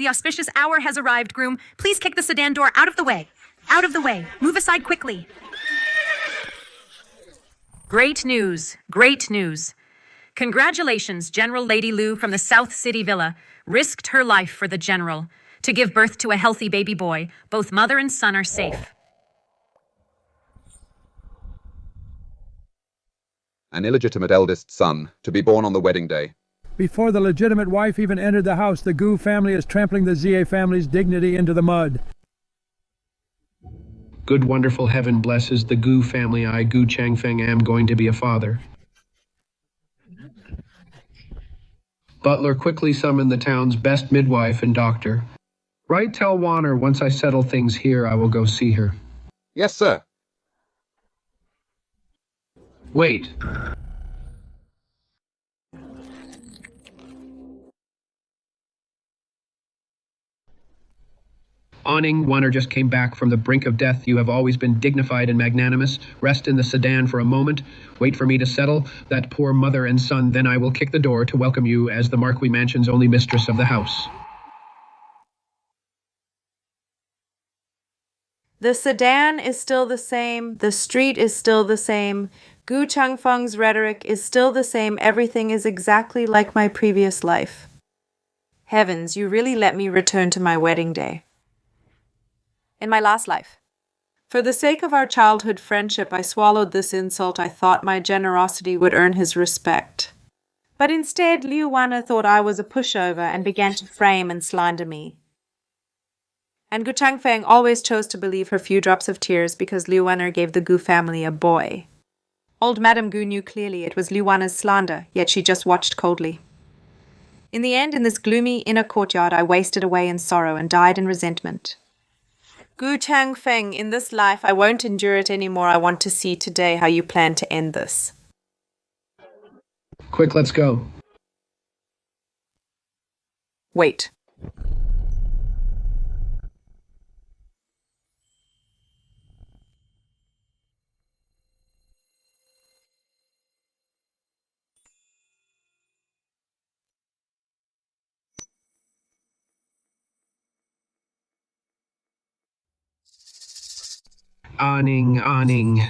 The auspicious hour has arrived, groom. Please kick the sedan door out of the way. Out of the way. Move aside quickly. Great news. Great news. Congratulations, General Lady Lou from the South City Villa risked her life for the General to give birth to a healthy baby boy. Both mother and son are safe. An illegitimate eldest son, to be born on the wedding day. Before the legitimate wife even entered the house, the Gu family is trampling the Zia family's dignity into the mud. Good wonderful heaven blesses the Gu family. I, Gu Changfeng, am going to be a father. Butler, quickly summon the town's best midwife and doctor. Right, tell Warner, once I settle things here, I will go see her. Yes, sir. Wait. Awning, Warner just came back from the brink of death. You have always been dignified and magnanimous. Rest in the sedan for a moment. Wait for me to settle that poor mother and son. Then I will kick the door to welcome you as the Marquis Mansion's only mistress of the house. The sedan is still the same. The street is still the same. Gu Changfeng's rhetoric is still the same. Everything is exactly like my previous life. Heavens, you really let me return to my wedding day. In my last life. For the sake of our childhood friendship, I swallowed this insult. I thought my generosity would earn his respect. But instead, Liu Wana thought I was a pushover and began to frame and slander me. And Gu Changfeng always chose to believe her few drops of tears because Liu Wana gave the Gu family a boy. Old Madame Gu knew clearly it was Liu Wana's slander, yet she just watched coldly. In the end, in this gloomy inner courtyard, I wasted away in sorrow and died in resentment. Gu Changfeng, in this life, I won't endure it anymore. I want to see today how you plan to end this. Quick, let's go. Wait. Awning.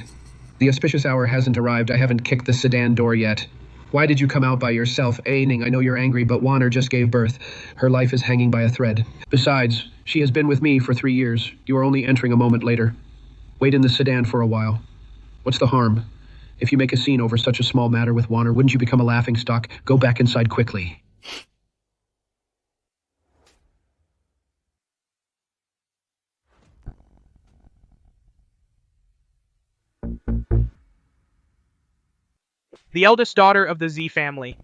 The auspicious hour hasn't arrived. I haven't kicked the sedan door yet. Why did you come out by yourself? Awning, I know you're angry, but Warner just gave birth. Her life is hanging by a thread. Besides, she has been with me for 3 years. You are only entering a moment later. Wait in the sedan for a while. What's the harm? If you make a scene over such a small matter with Warner, wouldn't you become a laughingstock? Go back inside quickly. The eldest daughter of the Z family.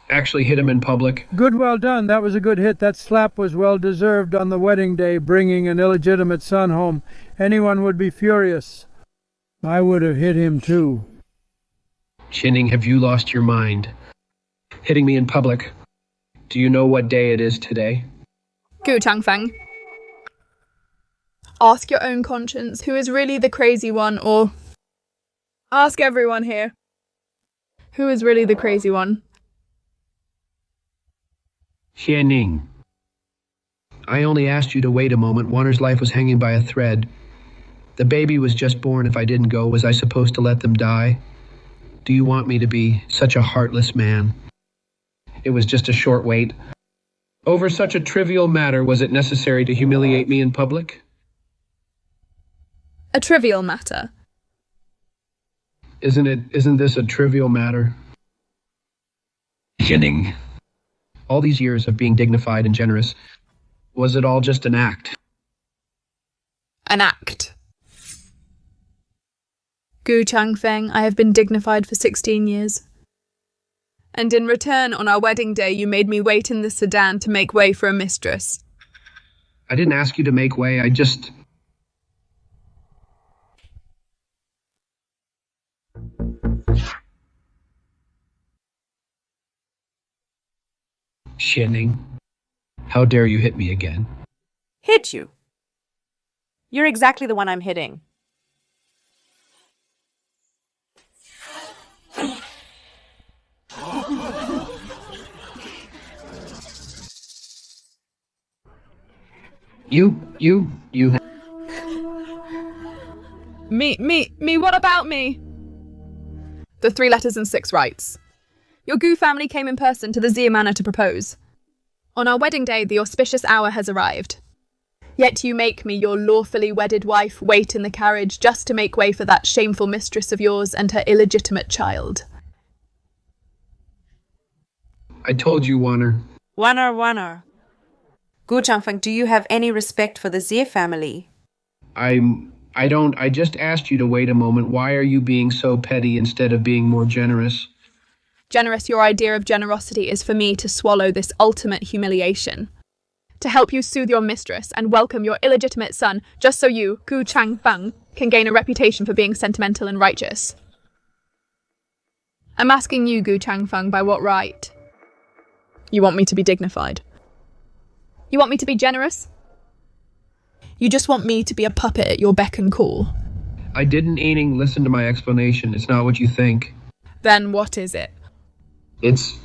Actually hit him in public. Good, well done. That was a good hit. That slap was well deserved on the wedding day, bringing an illegitimate son home. Anyone would be furious. I would have hit him too. Chinning, have you lost your mind? Hitting me in public. Do you know what day it is today? Gu Changfeng. Ask your own conscience who is really the crazy one, or ask everyone here. Who is really the crazy one? Xianing. I only asked you to wait a moment. Warner's life was hanging by a thread. The baby was just born. If I didn't go, was I supposed to let them die? Do you want me to be such a heartless man? It was just a short wait. Over such a trivial matter, was it necessary to humiliate me in public? A trivial matter. Isn't this a trivial matter? Xianing. All these years of being dignified and generous, was it all just an act? An act. Gu Changfeng, I have been dignified for 16 years. And in return, on our wedding day, you made me wait in the sedan to make way for a mistress. I didn't ask you to make way, I just... Xianing, how dare you hit me again? Hit you? You're exactly the one I'm hitting. You. Me, what about me? The 3 letters and 6 rights. Your Goo family came in person to the Zia Manor to propose. On our wedding day, the auspicious hour has arrived. Yet you make me, your lawfully wedded wife, wait in the carriage just to make way for that shameful mistress of yours and her illegitimate child. I told you, Warner. Wanner. Gu Changfeng, do you have any respect for the Zia family? I don't. I just asked you to wait a moment. Why are you being so petty instead of being more generous? Generous, your idea of generosity is for me to swallow this ultimate humiliation. To help you soothe your mistress and welcome your illegitimate son, just so you, Gu Changfeng, can gain a reputation for being sentimental and righteous. I'm asking you, Gu Changfeng, by what right? You want me to be dignified? You want me to be generous? You just want me to be a puppet at your beck and call? I didn't listen to my explanation. It's not what you think. Then what is it? It's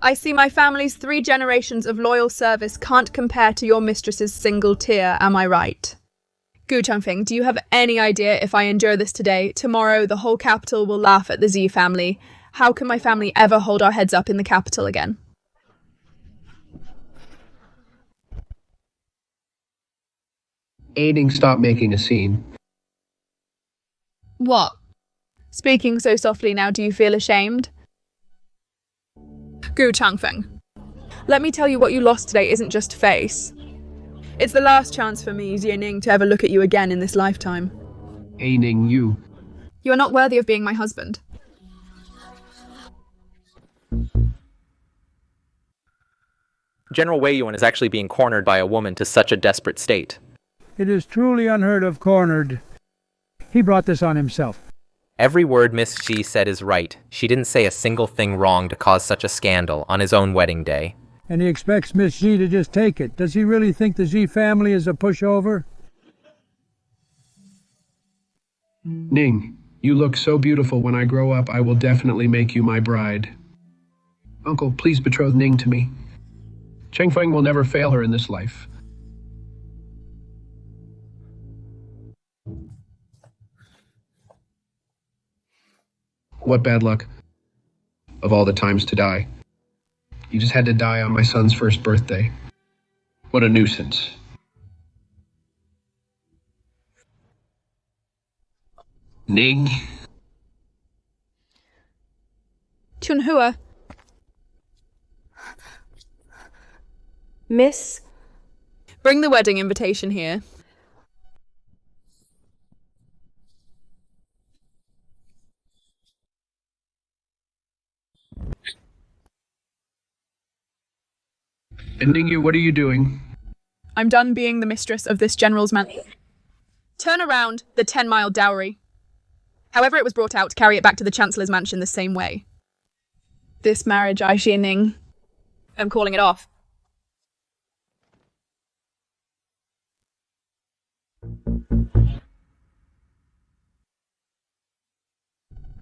I see my family's 3 generations of loyal service can't compare to your mistress's single tear, am I right? Gu Changfeng, do you have any idea if I endure this today, tomorrow the whole capital will laugh at the Z family? How can my family ever hold our heads up in the capital again? Stop making a scene. What? Speaking so softly now, do you feel ashamed? Gu Changfeng, let me tell you what you lost today isn't just face. It's the last chance for me, Xianing, to ever look at you again in this lifetime. Aining you. You are not worthy of being my husband. General Wei Yuan is actually being cornered by a woman to such a desperate state. It is truly unheard of cornered. He brought this on himself. Every word Miss Xi said is right. She didn't say a single thing wrong to cause such a scandal on his own wedding day. And he expects Miss Xi to just take it. Does he really think the Xi family is a pushover? Ning, you look so beautiful. When I grow up, I will definitely make you my bride. Uncle, please betroth Ning to me. Changfeng will never fail her in this life. What bad luck. Of all the times to die. You just had to die on my son's first birthday. What a nuisance. Ning. Chunhua, Miss? bring the wedding invitation here. And Ning, what are you doing? I'm done being the mistress of this general's mansion. Turn around the 10-mile dowry. However it was brought out, carry it back to the Chancellor's mansion the same way. This marriage, I, Xianing, am calling it off.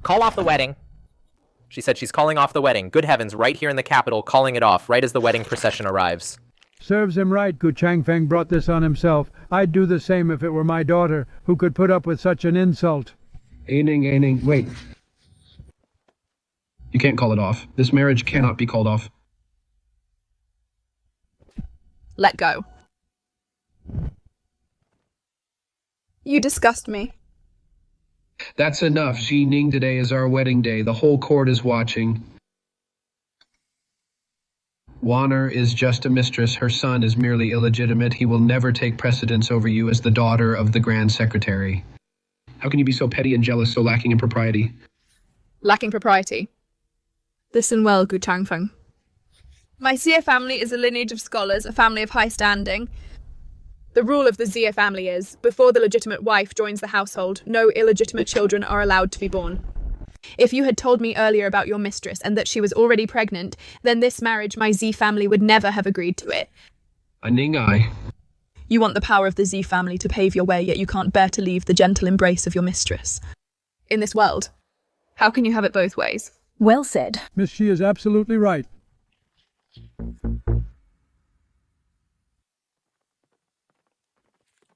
Call off the wedding. She said she's calling off the wedding. Good heavens, right here in the capital, calling it off, right as the wedding procession arrives. Serves him right, Gu Changfeng brought this on himself. I'd do the same if it were my daughter, who could put up with such an insult. Aining, wait. You can't call it off. This marriage cannot be called off. Let go. You disgust me. That's enough. Xi Ning, today is our wedding day. The whole court is watching. Warner is just a mistress. Her son is merely illegitimate. He will never take precedence over you as the daughter of the Grand Secretary. How can you be so petty and jealous, so lacking in propriety? Lacking propriety. Listen well, Gu Changfeng. My Xia family is a lineage of scholars, a family of high standing. The rule of the Xia family is, before the legitimate wife joins the household, no illegitimate children are allowed to be born. If you had told me earlier about your mistress and that she was already pregnant, then this marriage my Z family would never have agreed to it. Ning, I. You want the power of the Z family to pave your way, yet you can't bear to leave the gentle embrace of your mistress. In this world, how can you have it both ways? Well said. Miss Xi is absolutely right.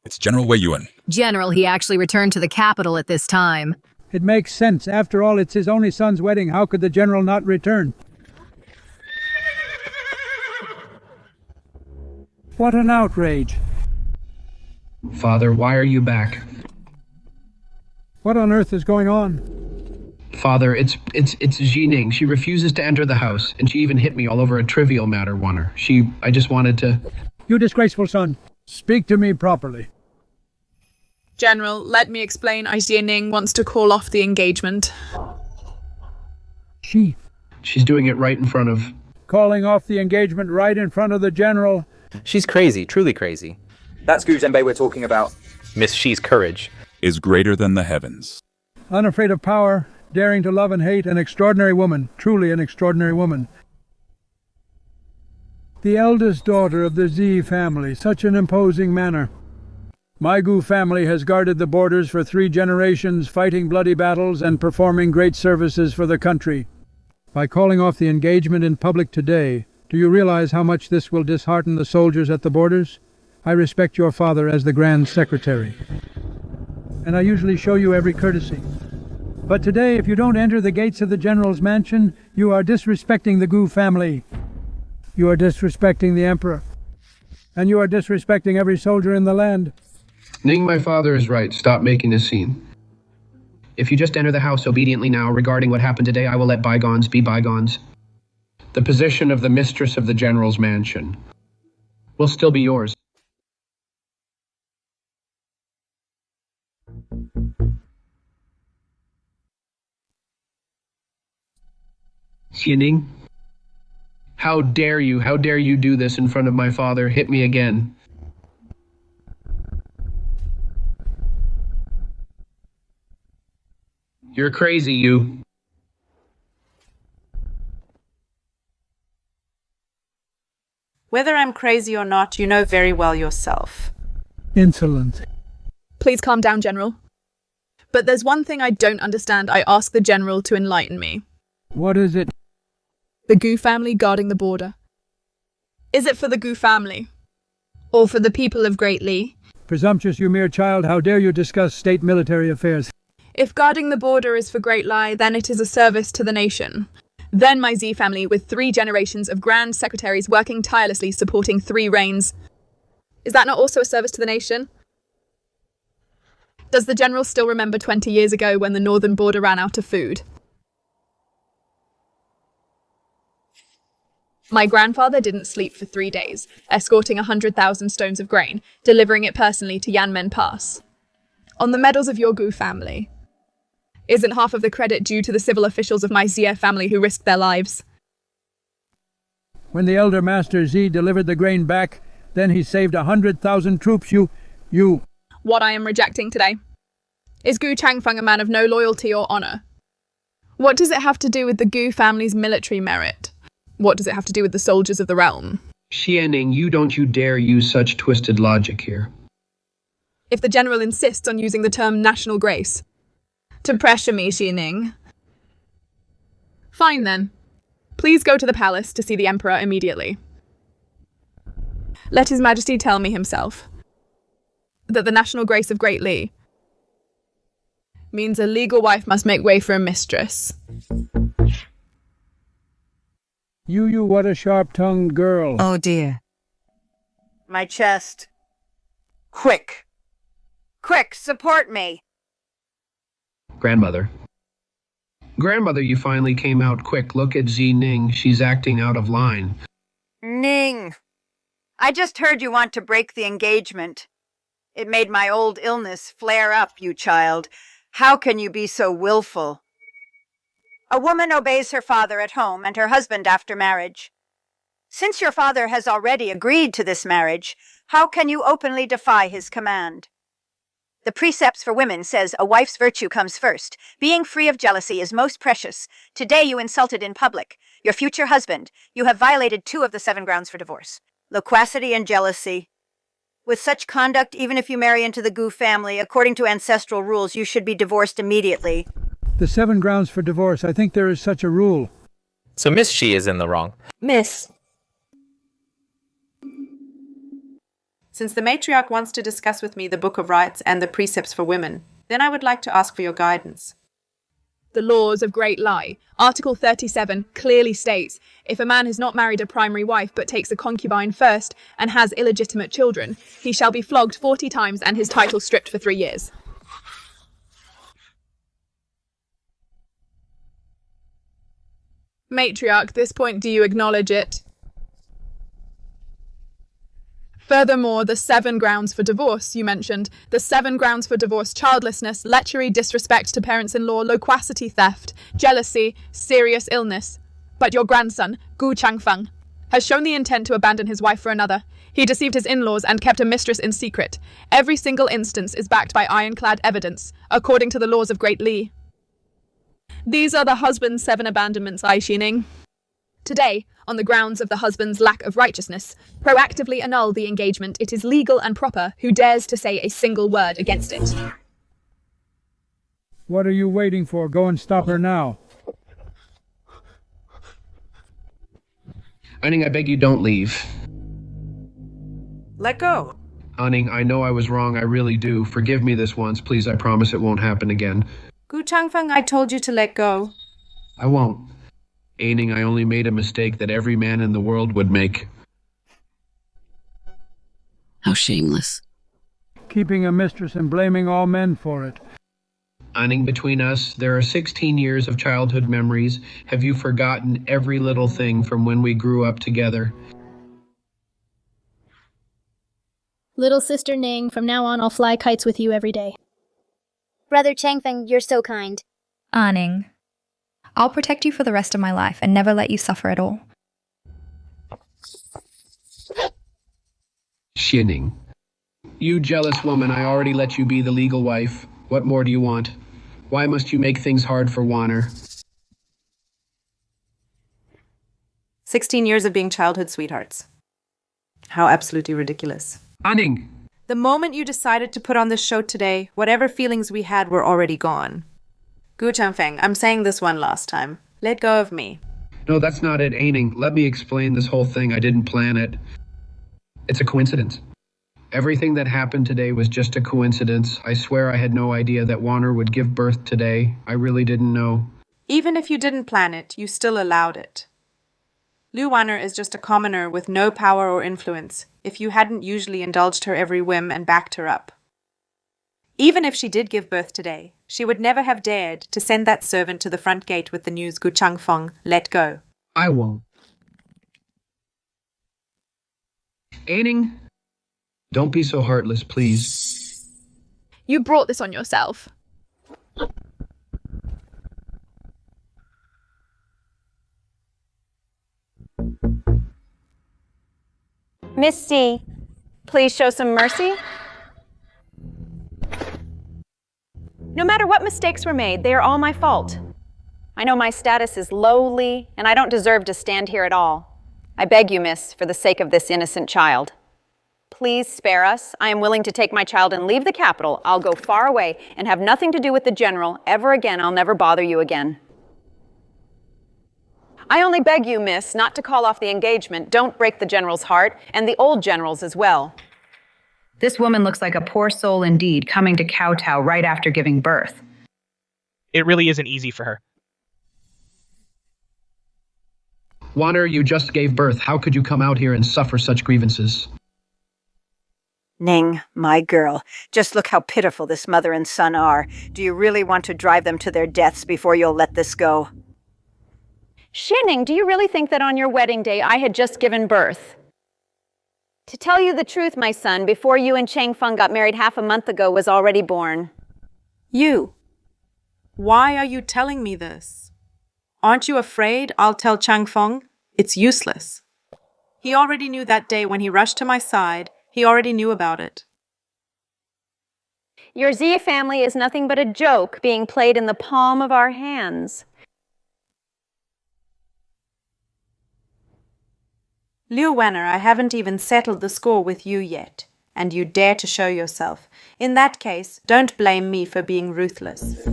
It's General Wei Yuan. General, he actually returned to the capital at this time. It makes sense. After all, it's his only son's wedding. How could the general not return? What an outrage. Father, why are you back? What on earth is going on? Father, it's Jining. She refuses to enter the house, and she even hit me all over a trivial matter, Warner. I just wanted to... You disgraceful son. Speak to me properly. General, let me explain. Ning wants to call off the engagement. She's doing it right in front of... Calling off the engagement right in front of the general. She's crazy, truly crazy. That's Gu Zhenbei we're talking about. Miss Shi's courage is greater than the heavens. Unafraid of power, daring to love and hate, an extraordinary woman, truly an extraordinary woman. The eldest daughter of the Z family, such an imposing manner. My Gu family has guarded the borders for 3 generations, fighting bloody battles and performing great services for the country. By calling off the engagement in public today, do you realize how much this will dishearten the soldiers at the borders? I respect your father as the Grand Secretary, and I usually show you every courtesy. But today, if you don't enter the gates of the General's mansion, you are disrespecting the Gu family. You are disrespecting the Emperor. And you are disrespecting every soldier in the land. Ning, my father is right. Stop making a scene. If you just enter the house obediently now, regarding what happened today, I will let bygones be bygones. The position of the mistress of the General's mansion will still be yours. Xianing, how dare you do this in front of my father? Hit me again. You're crazy, you. Whether I'm crazy or not, you know very well yourself. Insolent. Please calm down, General. But there's one thing I don't understand. I ask the General to enlighten me. What is it? The Gu family guarding the border. Is it for the Gu family? Or for the people of Great Li? Presumptuous, you mere child, how dare you discuss state military affairs? If guarding the border is for Great Li, then it is a service to the nation. Then my Z family, with 3 generations of Grand Secretaries working tirelessly supporting 3 reigns. Is that not also a service to the nation? Does the General still remember 20 years ago when the northern border ran out of food? My grandfather didn't sleep for 3 days, escorting 100,000 stones of grain, delivering it personally to Yanmen Pass. On the medals of your Gu family. Isn't half of the credit due to the civil officials of my Zia family who risked their lives? When the elder Master Z delivered the grain back, then he saved 100,000 troops. You... What I am rejecting today. Is Gu Changfeng a man of no loyalty or honor? What does it have to do with the Gu family's military merit? What does it have to do with the soldiers of the realm? Xianing, you dare use such twisted logic here. If the General insists on using the term national grace to pressure me, Xianing. Fine then. Please go to the palace to see the Emperor immediately. Let His Majesty tell me himself that the national grace of Great Li means a legal wife must make way for a mistress. You, what a sharp-tongued girl. Oh dear. My chest. Quick! Quick, support me! Grandmother. Grandmother, you finally came out quick. Look at Zi Ning. She's acting out of line. Ning! I just heard you want to break the engagement. It made my old illness flare up, you child. How can you be so willful? A woman obeys her father at home and her husband after marriage. Since your father has already agreed to this marriage, how can you openly defy his command? The precepts for women says a wife's virtue comes first. Being free of jealousy is most precious. Today you insulted in public your future husband. You have violated 2 of the 7 grounds for divorce. Loquacity and jealousy. With such conduct, even if you marry into the Gu family, according to ancestral rules, you should be divorced immediately. The 7 grounds for divorce, I think there is such a rule. So Miss Shi is in the wrong. Miss. Since the matriarch wants to discuss with me the Book of Rights and the precepts for women, then I would like to ask for your guidance. The laws of Great Lie. Article 37 clearly states, if a man has not married a primary wife but takes a concubine first and has illegitimate children, he shall be flogged 40 times and his title stripped for 3 years. Matriarch, this point, do you acknowledge it? Furthermore, the 7 grounds for divorce you mentioned, the 7 grounds for divorce: childlessness, lechery, disrespect to parents-in-law, loquacity, theft, jealousy, serious illness. But your grandson, Gu Changfeng, has shown the intent to abandon his wife for another. He deceived his in-laws and kept a mistress in secret. Every single instance is backed by ironclad evidence, according to the laws of Great Li. These are the husband's 7 abandonments, Ai Xining. Today, on the grounds of the husband's lack of righteousness, proactively annul the engagement. It is legal and proper. Who dares to say a single word against it? What are you waiting for? Go and stop her now. Aning, I beg you don't leave. Let go. Aning, I know I was wrong, I really do. Forgive me this once, please, I promise it won't happen again. Gu Changfeng, I told you to let go. I won't. Aning, I only made a mistake that every man in the world would make. How shameless. Keeping a mistress and blaming all men for it. Aning, between us, there are 16 years of childhood memories. Have you forgotten every little thing from when we grew up together? Little sister Ning, from now on I'll fly kites with you every day. Brother Changfeng, you're so kind. Ning, I'll protect you for the rest of my life and never let you suffer at all. Xining. You jealous woman, I already let you be the legal wife. What more do you want? Why must you make things hard for Wanner? 16 years of being childhood sweethearts. How absolutely ridiculous. Aning! The moment you decided to put on this show today, whatever feelings we had were already gone. Gu Changfeng, I'm saying this one last time. Let go of me. No, that's not it, Aning. Let me explain this whole thing. I didn't plan it. It's a coincidence. Everything that happened today was just a coincidence. I swear I had no idea that Wanner would give birth today. I really didn't know. Even if you didn't plan it, you still allowed it. Lu Wanner is just a commoner with no power or influence if you hadn't usually indulged her every whim and backed her up. Even if she did give birth today, she would never have dared to send that servant to the front gate with the news Gu Changfeng let go. I won't. Aning, don't be so heartless, please. You brought this on yourself. Misty, please show some mercy. No matter what mistakes were made, they are all my fault. I know my status is lowly, and I don't deserve to stand here at all. I beg you, miss, for the sake of this innocent child. Please spare us. I am willing to take my child and leave the capital. I'll go far away and have nothing to do with the general. Ever again, I'll never bother you again. I only beg you, miss, not to call off the engagement. Don't break the general's heart, and the old general's as well. This woman looks like a poor soul indeed, coming to kowtow right after giving birth. It really isn't easy for her. Wanner, you just gave birth. How could you come out here and suffer such grievances? Ning, my girl, just look how pitiful this mother and son are. Do you really want to drive them to their deaths before you'll let this go? Xining, do you really think that on your wedding day I had just given birth? To tell you the truth, my son, before you and Changfeng got married half a month ago was already born. You. Why are you telling me this? Aren't you afraid I'll tell Changfeng? It's useless. He already knew that day when he rushed to my side. He already knew about it. Your Xie family is nothing but a joke being played in the palm of our hands. Liu Wanner, I haven't even settled the score with you yet, and you dare to show yourself. In that case, don't blame me for being ruthless.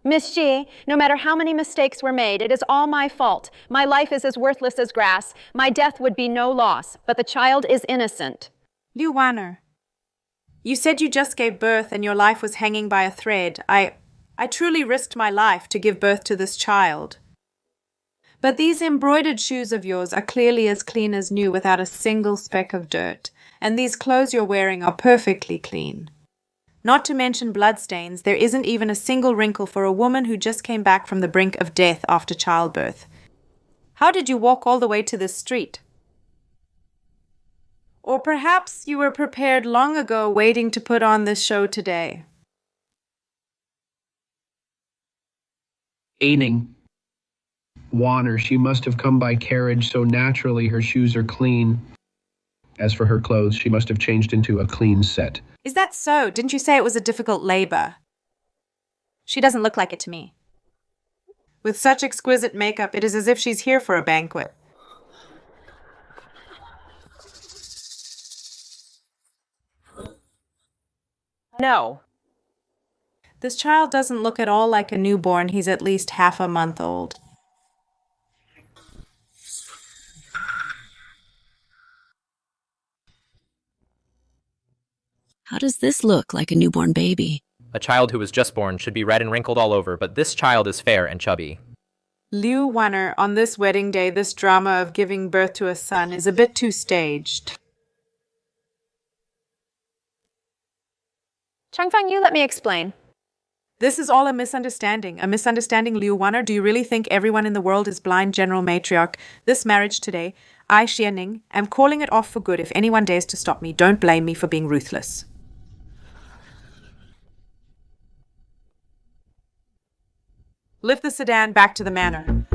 Miss Ji, no matter how many mistakes were made, it is all my fault. My life is as worthless as grass. My death would be no loss, but the child is innocent. Liu Wanner, you said you just gave birth and your life was hanging by a thread. I truly risked my life to give birth to this child. But these embroidered shoes of yours are clearly as clean as new without a single speck of dirt, and these clothes you're wearing are perfectly clean. Not to mention bloodstains, there isn't even a single wrinkle for a woman who just came back from the brink of death after childbirth. How did you walk all the way to this street? Or perhaps you were prepared long ago waiting to put on this show today. Aining. Wanner, she must have come by carriage, so naturally her shoes are clean. As for her clothes, she must have changed into a clean set. Is that so? Didn't you say it was a difficult labor? She doesn't look like it to me. With such exquisite makeup, it is as if she's here for a banquet. No. This child doesn't look at all like a newborn. He's at least half a month old. How does this look like a newborn baby? A child who was just born should be red and wrinkled all over, but this child is fair and chubby. Liu Wanner, on this wedding day, this drama of giving birth to a son is a bit too staged. Changfeng, you let me explain. This is all a misunderstanding. A misunderstanding, Liu Wanner. Do you really think everyone in the world is blind, General Matriarch? This marriage today, I, Xianing, am calling it off for good. If anyone dares to stop me, don't blame me for being ruthless. Lift the sedan back to the manor.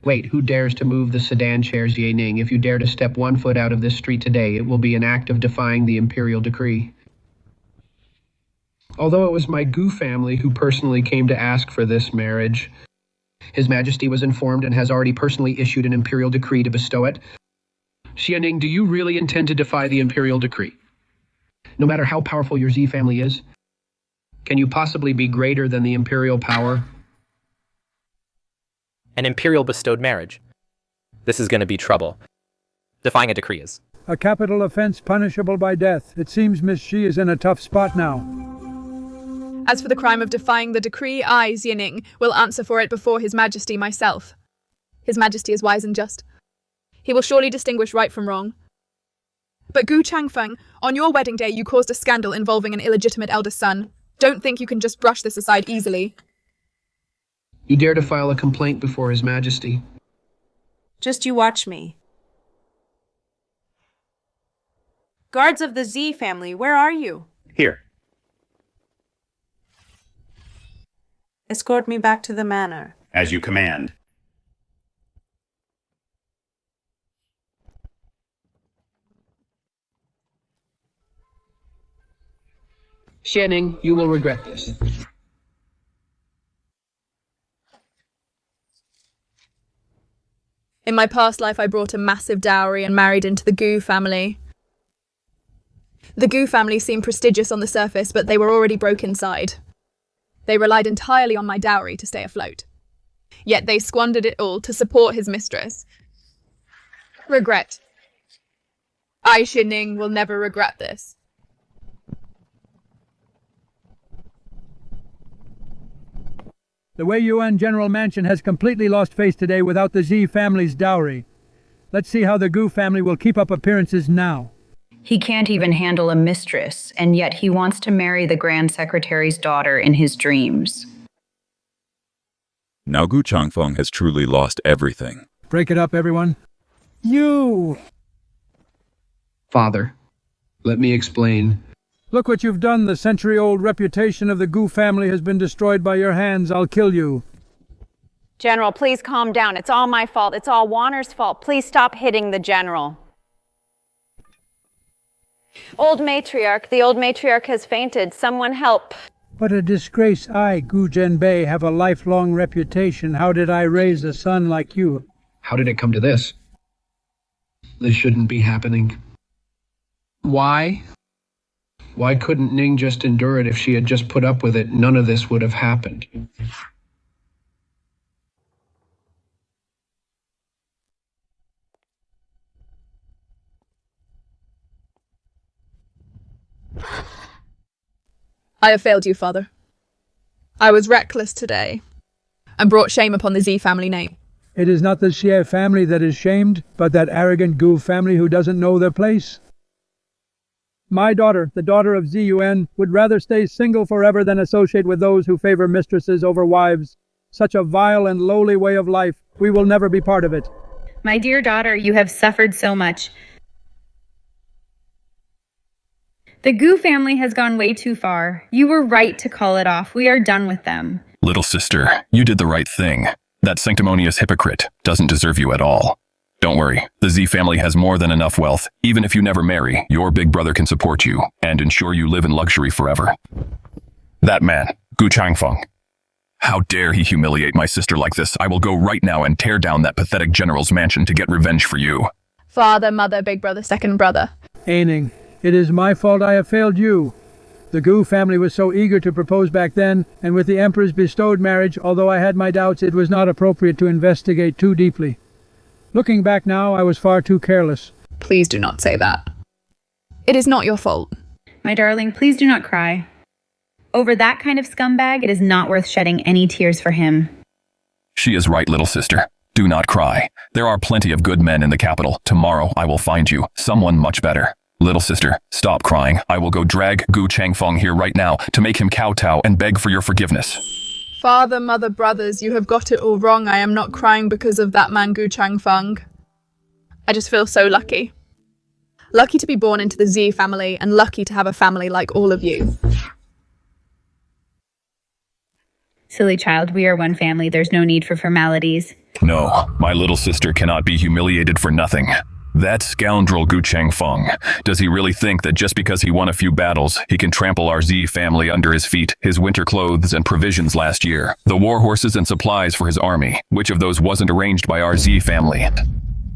Wait, who dares to move the sedan chairs, Yening? If you dare to step 1 foot out of this street today, it will be an act of defying the imperial decree. Although it was my Gu family who personally came to ask for this marriage, His Majesty was informed and has already personally issued an imperial decree to bestow it. Xianing, do you really intend to defy the imperial decree? No matter how powerful your Z family is, can you possibly be greater than the imperial power? An imperial bestowed marriage. This is going to be trouble. Defying a decree is. A capital offense punishable by death. It seems Miss Xi is in a tough spot now. As for the crime of defying the decree, I, Xianing, will answer for it before His Majesty myself. His Majesty is wise and just. He will surely distinguish right from wrong. But Gu Changfeng, on your wedding day you caused a scandal involving an illegitimate eldest son. Don't think you can just brush this aside easily. You dare to file a complaint before His Majesty? Just you watch me. Guards of the Z family, where are you? Here. Escort me back to the manor. As you command. Xianing, you will regret this. In my past life I brought a massive dowry and married into the Gu family. The Gu family seemed prestigious on the surface, but they were already broke inside. They relied entirely on my dowry to stay afloat. Yet they squandered it all to support his mistress. Regret. I, Xianing, will never regret this. The Wei Yuan General Mansion has completely lost face today without the Z family's dowry. Let's see how the Gu family will keep up appearances now. He can't even handle a mistress, and yet he wants to marry the Grand Secretary's daughter in his dreams. Now Gu Changfeng has truly lost everything. Break it up, everyone. You! Father, let me explain. Look what you've done. The century-old reputation of the Gu family has been destroyed by your hands. I'll kill you. General, please calm down. It's all my fault. It's all Wanner's fault. Please stop hitting the general. Old matriarch. The old matriarch has fainted. Someone help. What a disgrace. I, Gu Zhenbei, have a lifelong reputation. How did I raise a son like you? How did it come to this? This shouldn't be happening. Why? Why couldn't Ning just endure it? If she had just put up with it, none of this would have happened. I have failed you, father. I was reckless today and brought shame upon the Z family name. It is not the Xie family that is shamed, but that arrogant Gu family who doesn't know their place. My daughter, the daughter of Zun, would rather stay single forever than associate with those who favor mistresses over wives. Such a vile and lowly way of life. We will never be part of it. My dear daughter, you have suffered so much. The Gu family has gone way too far. You were right to call it off. We are done with them. Little sister, you did the right thing. That sanctimonious hypocrite doesn't deserve you at all. Don't worry, the Z family has more than enough wealth. Even if you never marry, your big brother can support you and ensure you live in luxury forever. That man, Gu Changfeng. How dare he humiliate my sister like this? I will go right now and tear down that pathetic general's mansion to get revenge for you. Father, mother, big brother, second brother. Aining, it is my fault I have failed you. The Gu family was so eager to propose back then, and with the Emperor's bestowed marriage, although I had my doubts, it was not appropriate to investigate too deeply. Looking back now, I was far too careless. Please do not say that. It is not your fault. My darling, please do not cry. Over that kind of scumbag, it is not worth shedding any tears for him. She is right, little sister. Do not cry. There are plenty of good men in the capital. Tomorrow I will find you someone much better. Little sister, stop crying. I will go drag Gu Changfeng here right now to make him kowtow and beg for your forgiveness. Father, mother, brothers, you have got it all wrong. I am not crying because of that man Gu Changfeng. I just feel so lucky. Lucky to be born into the Z family and lucky to have a family like all of you. Silly child, we are one family. There's no need for formalities. No, my little sister cannot be humiliated for nothing. That scoundrel Gu Changfeng, does he really think that just because he won a few battles, he can trample our Z family under his feet, his winter clothes and provisions last year, the war horses and supplies for his army? Which of those wasn't arranged by our Z family?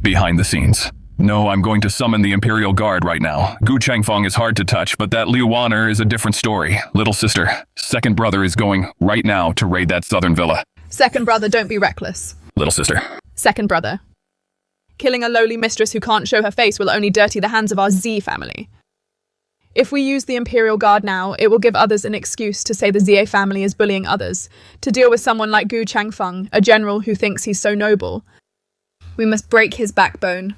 Behind the scenes. No, I'm going to summon the Imperial Guard right now. Gu Changfeng is hard to touch, but that Liu Waner is a different story. Little sister, second brother is going right now to raid that southern villa. Second brother, don't be reckless. Little sister. Second brother. Killing a lowly mistress who can't show her face will only dirty the hands of our Z family. If we use the Imperial Guard now, it will give others an excuse to say the Xie family is bullying others, to deal with someone like Gu Changfeng, a general who thinks he's so noble. We must break his backbone.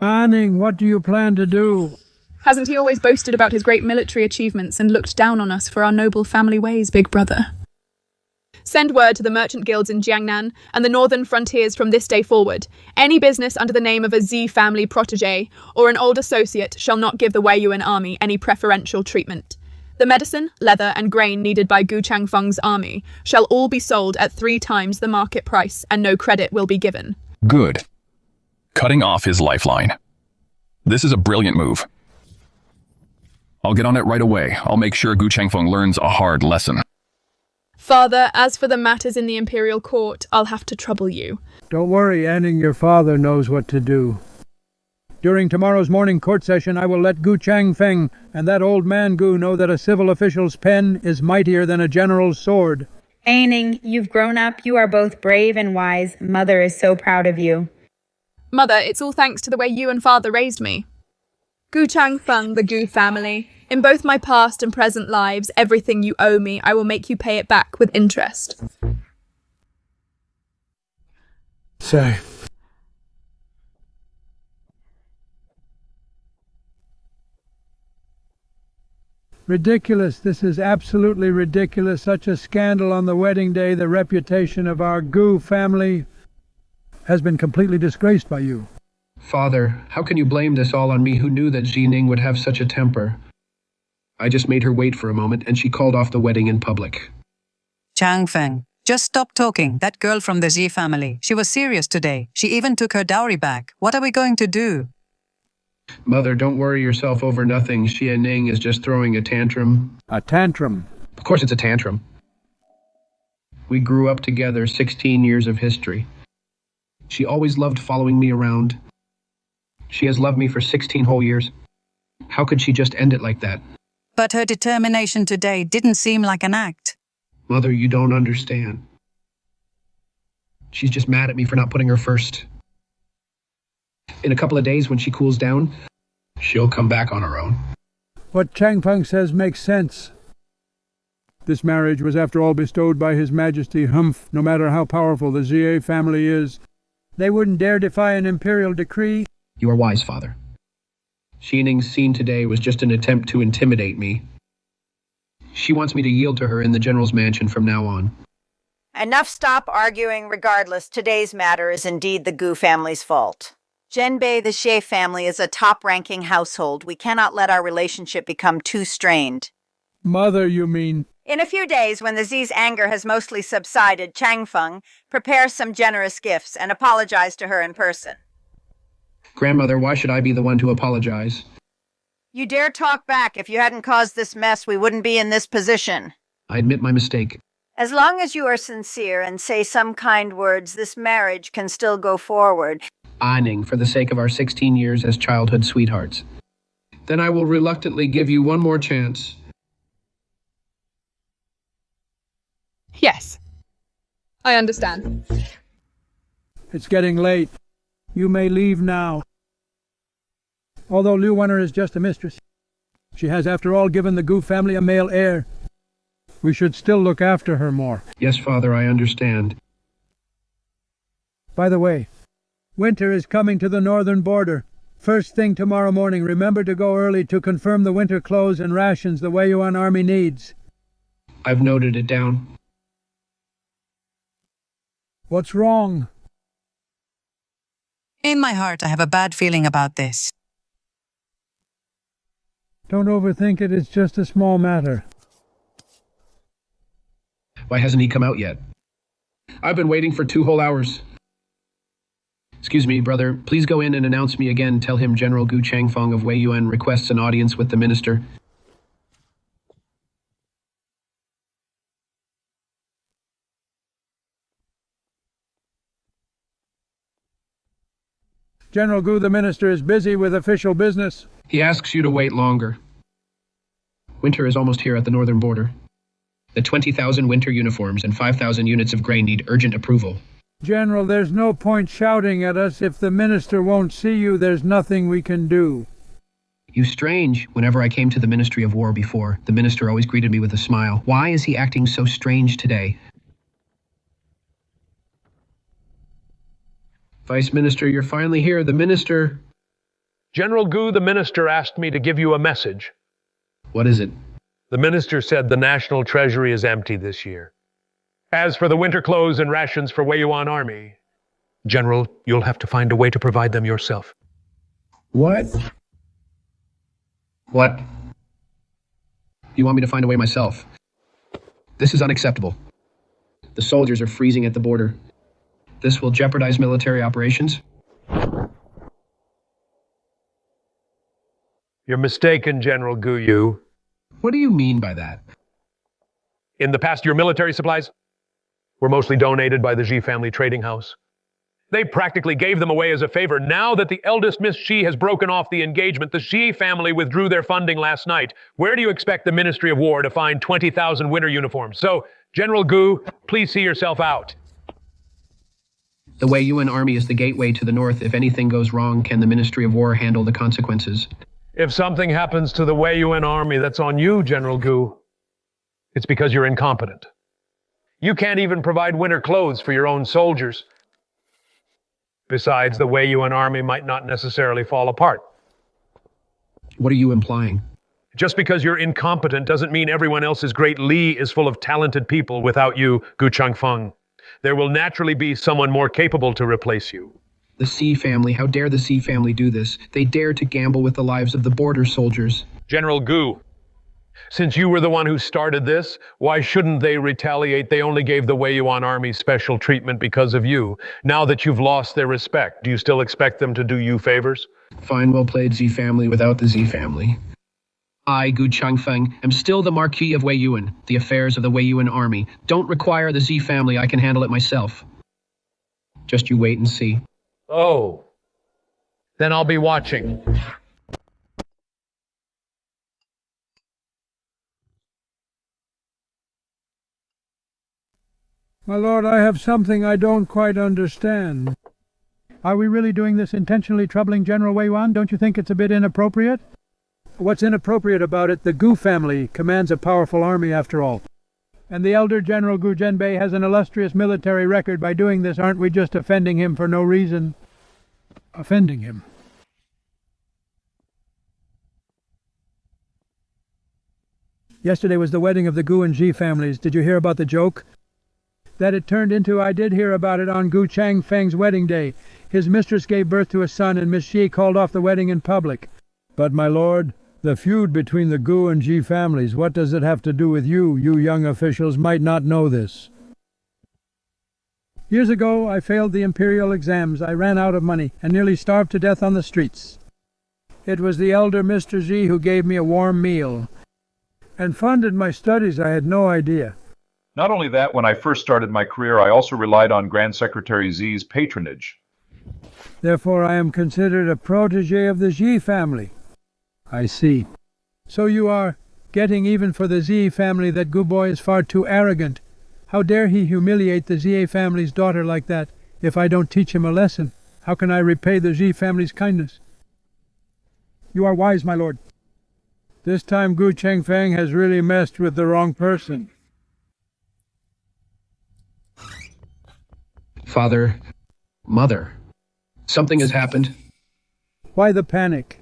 Anning, what do you plan to do? Hasn't he always boasted about his great military achievements and looked down on us for our noble family ways, big brother? Send word to the merchant guilds in Jiangnan and the northern frontiers from this day forward. Any business under the name of a Z family protege or an old associate shall not give the Weiyuan army any preferential treatment. The medicine, leather, and grain needed by Gu Changfeng's army shall all be sold at 3 times the market price, and no credit will be given. Good. Cutting off his lifeline. This is a brilliant move. I'll get on it right away. I'll make sure Gu Changfeng learns a hard lesson. Father, as for the matters in the Imperial Court, I'll have to trouble you. Don't worry, Anning, your father knows what to do. During tomorrow's morning court session, I will let Gu Changfeng and that old man Gu know that a civil official's pen is mightier than a general's sword. Aining, you've grown up. You are both brave and wise. Mother is so proud of you. Mother, it's all thanks to the way you and father raised me. Gu Changfeng, the Gu family. In both my past and present lives, everything you owe me, I will make you pay it back with interest. Say. Ridiculous. This is absolutely ridiculous. Such a scandal on the wedding day. The reputation of our Gu family has been completely disgraced by you. Father, how can you blame this all on me? Who knew that Jining would have such a temper? I just made her wait for a moment, and she called off the wedding in public. Changfeng, just stop talking. That girl from the Z family, she was serious today. She even took her dowry back. What are we going to do? Mother, don't worry yourself over nothing. Xie Ning is just throwing a tantrum. A tantrum? Of course it's a tantrum. We grew up together, 16 years of history. She always loved following me around. She has loved me for 16 whole years. How could she just end it like that? But her determination today didn't seem like an act. Mother, you don't understand. She's just mad at me for not putting her first. In a couple of days, when she cools down, she'll come back on her own. What Changfeng says makes sense. This marriage was after all bestowed by His Majesty. Humph, no matter how powerful the Xie family is, they wouldn't dare defy an imperial decree. You are wise, Father. Xining's scene today was just an attempt to intimidate me. She wants me to yield to her in the General's mansion from now on. Enough stop arguing regardless. Today's matter is indeed the Gu family's fault. Zhenbei, the Xie family, is a top-ranking household. We cannot let our relationship become too strained. Mother, you mean? In a few days, when the Zi's anger has mostly subsided, Changfeng, prepare some generous gifts and apologize to her in person. Grandmother, why should I be the one to apologize? You dare talk back. If you hadn't caused this mess, we wouldn't be in this position. I admit my mistake. As long as you are sincere and say some kind words, this marriage can still go forward. Aning, for the sake of our 16 years as childhood sweethearts. Then I will reluctantly give you one more chance. Yes. I understand. It's getting late. You may leave now. Although Liu Wenner is just a mistress, she has after all given the Gu family a male heir. We should still look after her more. Yes, Father, I understand. By the way, winter is coming to the northern border. First thing tomorrow morning, remember to go early to confirm the winter clothes and rations the Wei Yuan army needs. I've noted it down. What's wrong? In my heart, I have a bad feeling about this. Don't overthink it, it's just a small matter. Why hasn't he come out yet? I've been waiting for 2 whole hours. Excuse me, brother. Please go in and announce me again. Tell him General Gu Changfeng of Wei Yuan requests an audience with the minister. General Gu, the minister, is busy with official business. He asks you to wait longer. Winter is almost here at the northern border. The 20,000 winter uniforms and 5,000 units of grain need urgent approval. General, there's no point shouting at us. If the minister won't see you, there's nothing we can do. You strange. Whenever I came to the Ministry of War before, the minister always greeted me with a smile. Why is he acting so strange today? Vice Minister, you're finally here. The minister... General Gu, the minister, asked me to give you a message. What is it? The minister said the national treasury is empty this year. As for the winter clothes and rations for Wei Yuan army, General, you'll have to find a way to provide them yourself. What? What? You want me to find a way myself? This is unacceptable. The soldiers are freezing at the border. This will jeopardize military operations. You're mistaken, General Gu Yu. What do you mean by that? In the past, your military supplies were mostly donated by the Xi family trading house. They practically gave them away as a favor. Now that the eldest Miss Xi has broken off the engagement, the Xi family withdrew their funding last night. Where do you expect the Ministry of War to find 20,000 winter uniforms? So, General Gu, please see yourself out. The Wei Yuan army is the gateway to the north. If anything goes wrong, can the Ministry of War handle the consequences? If something happens to the Wei Yuan army, that's on you, General Gu. It's because you're incompetent. You can't even provide winter clothes for your own soldiers. Besides, the Wei Yuan army might not necessarily fall apart. What are you implying? Just because you're incompetent doesn't mean everyone else's great Li is full of talented people without you, Gu Changfeng. There will naturally be someone more capable to replace you. The Xi family, how dare the Xi family do this? They dare to gamble with the lives of the border soldiers. General Gu, since you were the one who started this, why shouldn't they retaliate? They only gave the Wei Yuan army special treatment because of you. Now that you've lost their respect, do you still expect them to do you favors? Fine, well played, Xi family, without the Xi family. I, Gu Changfeng, am still the Marquis of Wei Yuan. The affairs of the Wei Yuan army don't require the Xi family. I can handle it myself. Just you wait and see. Oh, then I'll be watching. My lord, I have something I don't quite understand. Are we really doing this intentionally troubling General Wei Yuan? Don't you think it's a bit inappropriate? What's inappropriate about it? The Gu family commands a powerful army, after all. And the elder General Gu Zhenbei has an illustrious military record. By doing this, aren't we just offending him for no reason? Offending him. Yesterday was the wedding of the Gu and Ji families. Did you hear about the joke? That it turned into, I did hear about it on Gu Changfeng's wedding day. His mistress gave birth to a son, and Miss Xi called off the wedding in public. But, my lord, the feud between the Gu and Ji families, what does it have to do with you? You young officials might not know this. Years ago, I failed the imperial exams. I ran out of money and nearly starved to death on the streets. It was the elder Mr. Xi who gave me a warm meal and funded my studies. I had no idea. Not only that, when I first started my career, I also relied on Grand Secretary Xi's patronage. Therefore, I am considered a protege of the Xi family. I see. So you are getting even for the Xi family that Gu Boy is far too arrogant. How dare he humiliate the Xi family's daughter like that? If I don't teach him a lesson, how can I repay the Xi family's kindness? You are wise, my lord. This time Gu Chengfeng has really messed with the wrong person. Father, Mother, something has happened. Why the panic?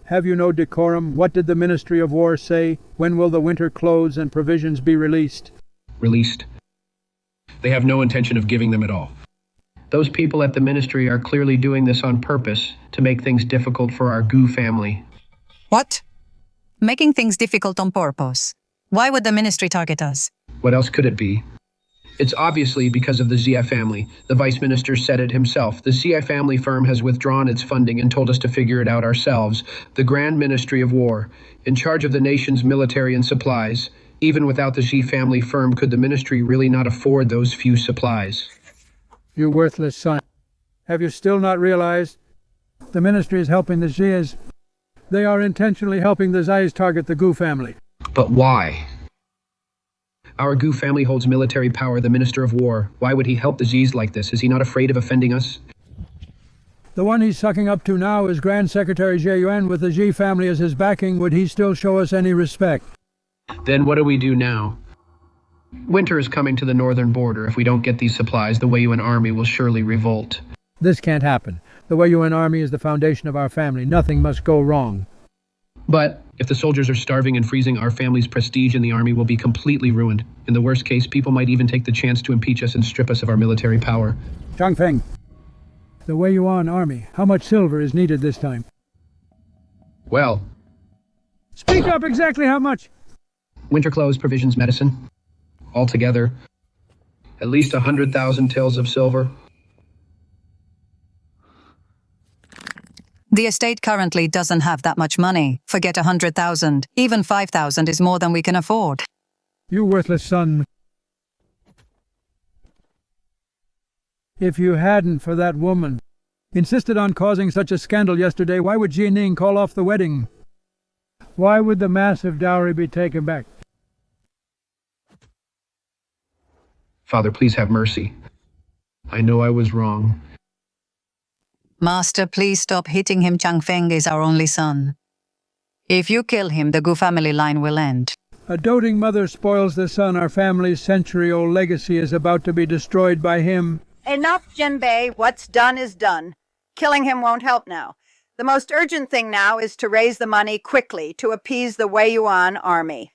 Have you no decorum? What did the Ministry of War say? When will the winter clothes and provisions be released? Released. They have no intention of giving them at all. Those people at the ministry are clearly doing this on purpose to make things difficult for our Gu family. What? Making things difficult on purpose. Why would the ministry target us? What else could it be? It's obviously because of the Xia family. The vice minister said it himself. The Xia family firm has withdrawn its funding and told us to figure it out ourselves. The Grand Ministry of War, in charge of the nation's military and supplies. Even without the Xi family firm, could the ministry really not afford those few supplies? You worthless son. Have you still not realized? The ministry is helping the Xias. They are intentionally helping the Zais target the Gu family. But why? Our Gu family holds military power, the Minister of War. Why would he help the Xis like this? Is he not afraid of offending us? The one he's sucking up to now is Grand Secretary Jie Yuan with the Xi family as his backing. Would he still show us any respect? Then what do we do now? Winter is coming to the northern border. If we don't get these supplies, the Wei Yuan army will surely revolt. This can't happen. The Wei Yuan army is the foundation of our family. Nothing must go wrong. But if the soldiers are starving and freezing, our family's prestige in the army will be completely ruined. In the worst case, people might even take the chance to impeach us and strip us of our military power. Changfeng, the Wei Yuan army, how much silver is needed this time? Well, speak up. Exactly how much? Winter clothes, provisions, medicine. Altogether, at least 100,000 taels of silver. The estate currently doesn't have that much money. Forget 100,000. Even 5,000 is more than we can afford. You worthless son. If you hadn't for that woman, insisted on causing such a scandal yesterday, why would Jining call off the wedding? Why would the massive dowry be taken back? Father, please have mercy. I know I was wrong. Master, please stop hitting him. Changfeng is our only son. If you kill him, the Gu family line will end. A doting mother spoils the son. Our family's century-old legacy is about to be destroyed by him. Enough, Jinbei. What's done is done. Killing him won't help now. The most urgent thing now is to raise the money quickly to appease the Wei Yuan army.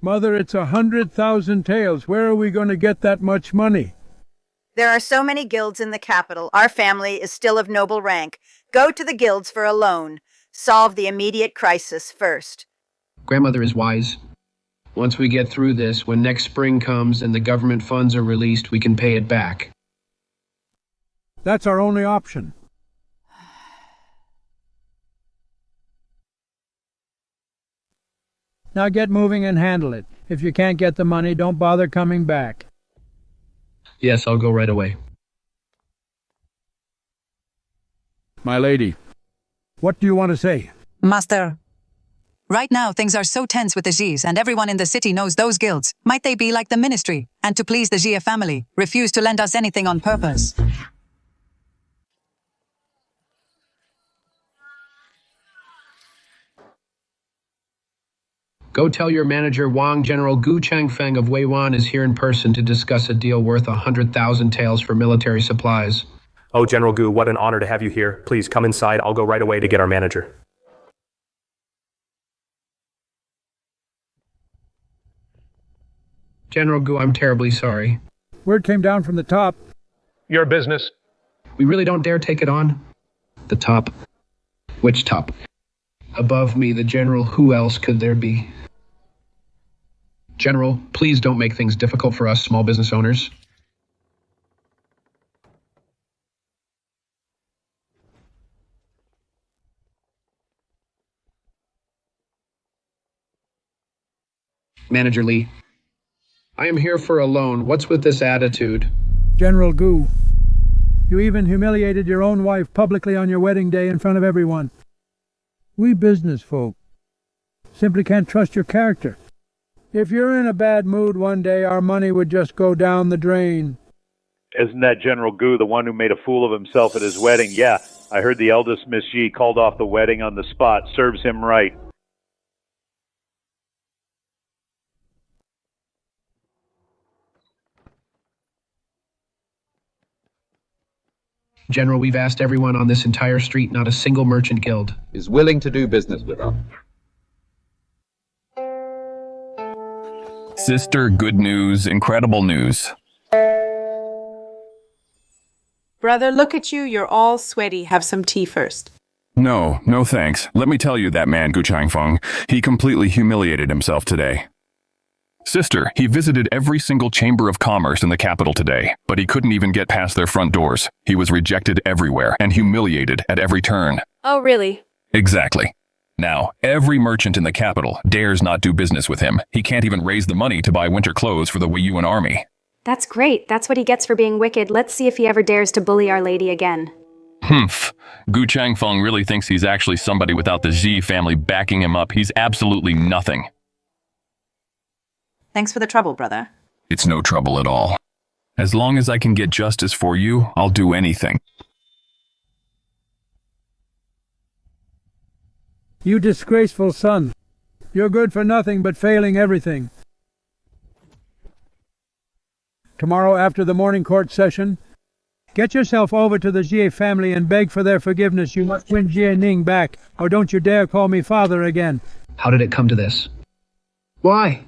Mother, it's 100,000 taels. Where are we going to get that much money? There are so many guilds in the capital. Our family is still of noble rank. Go to the guilds for a loan. Solve the immediate crisis first. Grandmother is wise. Once we get through this, when next spring comes and the government funds are released, we can pay it back. That's our only option. Now get moving and handle it. If you can't get the money, don't bother coming back. Yes, I'll go right away. My lady, what do you want to say? Master, Right now, things are so tense with the G's, and everyone in the city knows those guilds. Might they be like the ministry, and to please the Gia family, refuse to lend us anything on purpose? Go tell your manager Wang General Gu Changfeng of Weiwan is here in person to discuss a deal worth 100,000 taels for military supplies. Oh, General Gu, what an honor to have you here. Please come inside. I'll go right away to get our manager. General Gu, I'm terribly sorry. Word came down from the top. Your business. We really don't dare take it on. The top. Which top? Above me, the general, who else could there be? General, please don't make things difficult for us small business owners. Manager Lee, I am here for a loan. What's with this attitude? General Gu, you even humiliated your own wife publicly on your wedding day in front of everyone. We business folk simply can't trust your character. If you're in a bad mood one day, our money would just go down the drain. Isn't that General Gu the one who made a fool of himself at his wedding? Yeah, I heard the eldest Miss G called off the wedding on the spot. Serves him right. General, we've asked everyone on this entire street, not a single merchant guild is willing to do business with us. Sister, good news, incredible news. Brother, look at you. You're all sweaty. Have some tea first. No, no thanks. Let me tell you that man, Gu Changfeng, he completely humiliated himself today. Sister, he visited every single chamber of commerce in the capital today, but he couldn't even get past their front doors. He was rejected everywhere and humiliated at every turn. Oh, really? Exactly. Now, every merchant in the capital dares not do business with him. He can't even raise the money to buy winter clothes for the Weiyuan army. That's great. That's what he gets for being wicked. Let's see if he ever dares to bully Our Lady again. Humph. Gu Changfeng really thinks he's actually somebody without the Xi family backing him up. He's absolutely nothing. Thanks for the trouble, brother. It's no trouble at all. As long as I can get justice for you, I'll do anything. You disgraceful son. You're good for nothing but failing everything. Tomorrow after the morning court session, get yourself over to the Jie family and beg for their forgiveness. You must win Jie Ning back, or don't you dare call me father again. How did it come to this? Why?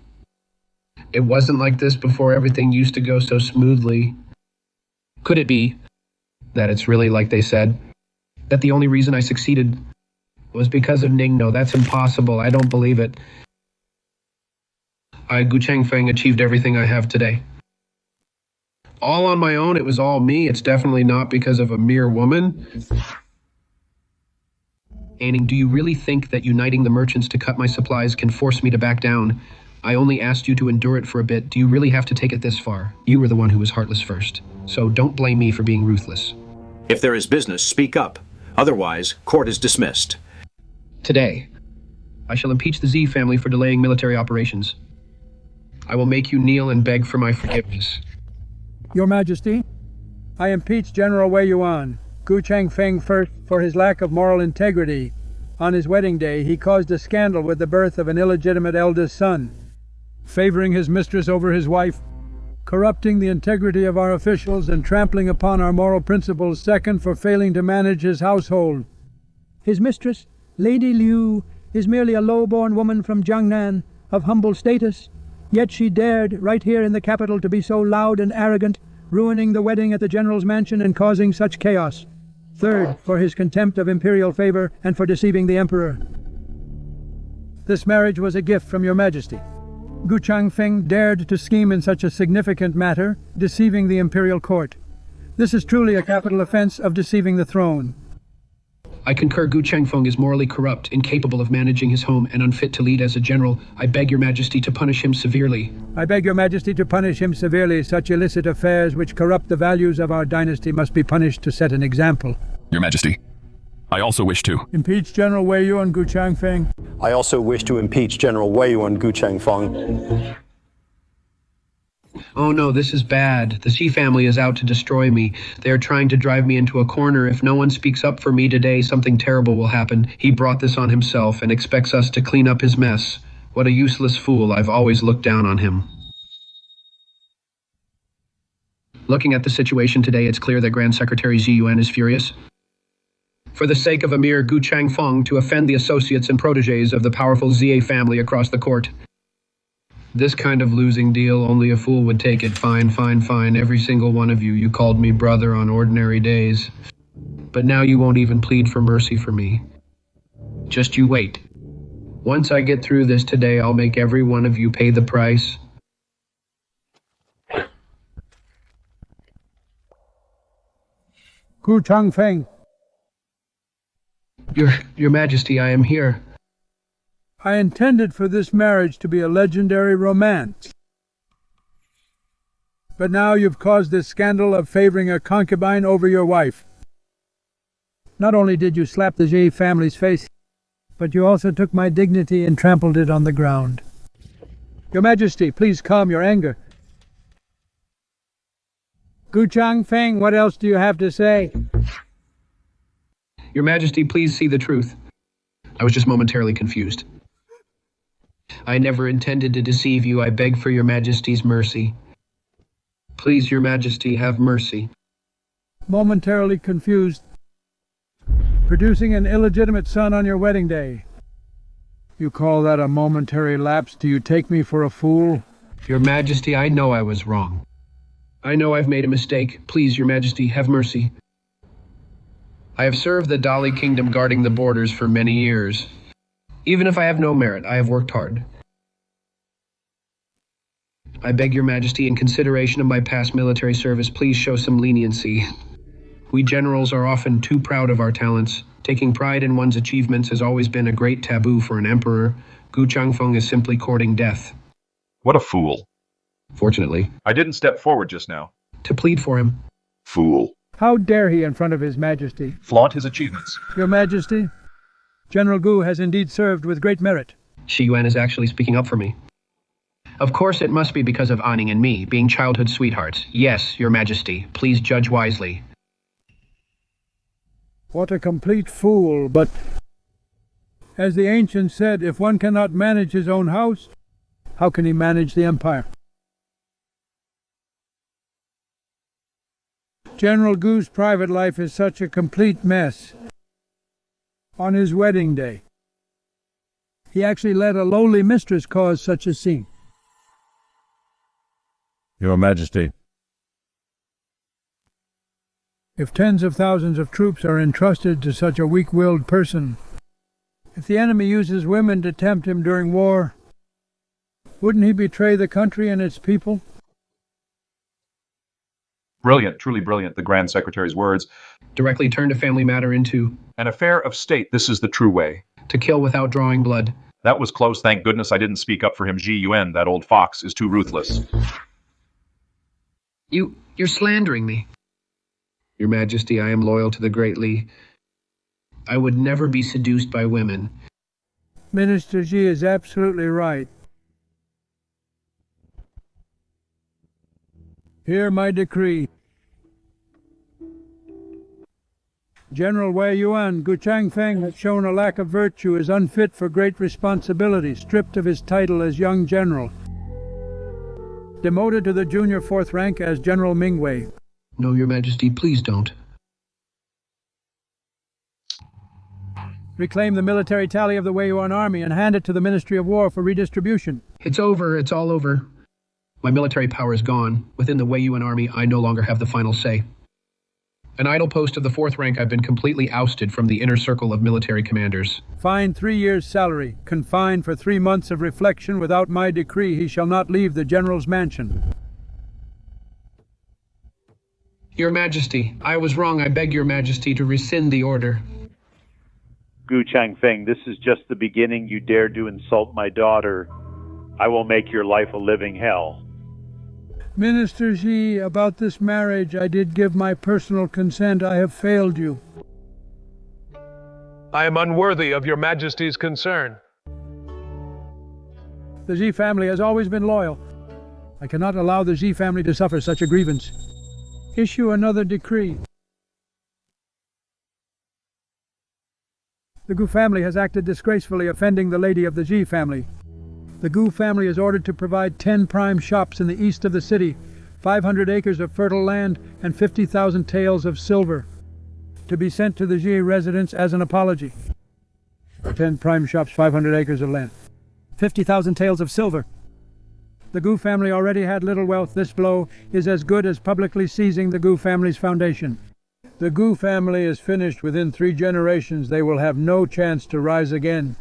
It wasn't like this before. Everything used to go so smoothly. Could it be that it's really like they said? That the only reason I succeeded was because of Ning? No, that's impossible. I don't believe it. Gu Changfeng, achieved everything I have today. All on my own. It was all me. It's definitely not because of a mere woman. Aining, do you really think that uniting the merchants to cut my supplies can force me to back down? I only asked you to endure it for a bit. Do you really have to take it this far? You were the one who was heartless first. So don't blame me for being ruthless. If there is business, speak up. Otherwise, court is dismissed. Today, I shall impeach the Z family for delaying military operations. I will make you kneel and beg for my forgiveness. Your Majesty, I impeach General Weiyuan, Gu Changfeng first, for his lack of moral integrity. On his wedding day, he caused a scandal with the birth of an illegitimate eldest son, favoring his mistress over his wife, corrupting the integrity of our officials and trampling upon our moral principles. Second, for failing to manage his household. His mistress, Lady Liu, is merely a low-born woman from Jiangnan, of humble status, yet she dared, right here in the capital, to be so loud and arrogant, ruining the wedding at the general's mansion and causing such chaos. Third, for his contempt of imperial favor and for deceiving the emperor. This marriage was a gift from your Majesty. Gu Changfeng dared to scheme in such a significant matter, deceiving the imperial court. This is truly a capital offense of deceiving the throne. I concur. Gu Changfeng is morally corrupt, incapable of managing his home, and unfit to lead as a general. I beg your Majesty to punish him severely. I beg your Majesty to punish him severely. Such illicit affairs which corrupt the values of our dynasty must be punished to set an example. Your Majesty, I also wish to. Impeach General Wei Yu and Gu Changfeng. I also wish to impeach General Wei Yu and Gu Changfeng. Oh no, this is bad. The Xi family is out to destroy me. They are trying to drive me into a corner. If no one speaks up for me today, something terrible will happen. He brought this on himself and expects us to clean up his mess. What a useless fool. I've always looked down on him. Looking at the situation today, it's clear that Grand Secretary Xi Yuan is furious. For the sake of Emir Gu Changfeng to offend the associates and proteges of the powerful Xie family across the court. This kind of losing deal, only a fool would take it. Fine, fine, fine. Every single one of you. You called me brother on ordinary days. But now you won't even plead for mercy for me. Just you wait. Once I get through this today, I'll make every one of you pay the price. Gu Changfeng. Your Majesty, I am here. I intended for this marriage to be a legendary romance. But now you've caused this scandal of favoring a concubine over your wife. Not only did you slap the Xi family's face, but you also took my dignity and trampled it on the ground. Your Majesty, please calm your anger. Gu Changfeng, what else do you have to say? Your Majesty, please see the truth. I was just momentarily confused. I never intended to deceive you. I beg for your Majesty's mercy. Please, your Majesty, have mercy. Momentarily confused. Producing an illegitimate son on your wedding day. You call that a momentary lapse? Do you take me for a fool? Your Majesty, I know I was wrong. I know I've made a mistake. Please, your Majesty, have mercy. I have served the Dali Kingdom guarding the borders for many years. Even if I have no merit, I have worked hard. I beg your Majesty, in consideration of my past military service, please show some leniency. We generals are often too proud of our talents. Taking pride in one's achievements has always been a great taboo for an emperor. Gu Changfeng is simply courting death. What a fool. Fortunately. I didn't step forward just now. To plead for him. Fool. How dare he in front of His Majesty? Flaunt his achievements. Your Majesty, General Gu has indeed served with great merit. Xi Yuan is actually speaking up for me. Of course it must be because of Aning and me, being childhood sweethearts. Yes, your Majesty, please judge wisely. What a complete fool, but as the ancients said, if one cannot manage his own house, how can he manage the empire? General Gu's private life is such a complete mess. On his wedding day, he actually let a lowly mistress cause such a scene. Your Majesty. If tens of thousands of troops are entrusted to such a weak-willed person, if the enemy uses women to tempt him during war, wouldn't he betray the country and its people? Brilliant, truly brilliant, the Grand Secretary's words. Directly turned a family matter into an affair of state. This is the true way. To kill without drawing blood. That was close. Thank goodness I didn't speak up for him. Xi Yuan, that old fox, is too ruthless. You're slandering me. Your Majesty, I am loyal to the Great Li. I would never be seduced by women. Minister Xi is absolutely right. Hear my decree. General Wei Yuan, Gu Changfeng has shown a lack of virtue, is unfit for great responsibility, stripped of his title as young general. Demoted to the junior 4th rank as General Mingwei. No, your Majesty, please don't. Reclaim the military tally of the Wei Yuan army and hand it to the Ministry of War for redistribution. It's over, it's all over. My military power is gone. Within the Wei Yuan army, I no longer have the final say. An idle post of the 4th rank, I've been completely ousted from the inner circle of military commanders. Fine 3 years' salary. Confined for 3 months of reflection. Without my decree, he shall not leave the general's mansion. Your Majesty, I was wrong. I beg your Majesty to rescind the order. Gu Changfeng, this is just the beginning. You dare to insult my daughter. I will make your life a living hell. Minister Xi, about this marriage, I did give my personal consent. I have failed you. I am unworthy of your majesty's concern. The Xi family has always been loyal. I cannot allow the Xi family to suffer such a grievance. Issue another decree. The Gu family has acted disgracefully, offending the lady of the Xi family. The Gu family is ordered to provide 10 prime shops in the east of the city, 500 acres of fertile land, and 50,000 taels of silver, to be sent to the Xi residents as an apology. 10 prime shops, 500 acres of land, 50,000 taels of silver. The Gu family already had little wealth. This blow is as good as publicly seizing the Gu family's foundation. The Gu family is finished within 3 generations. They will have no chance to rise again.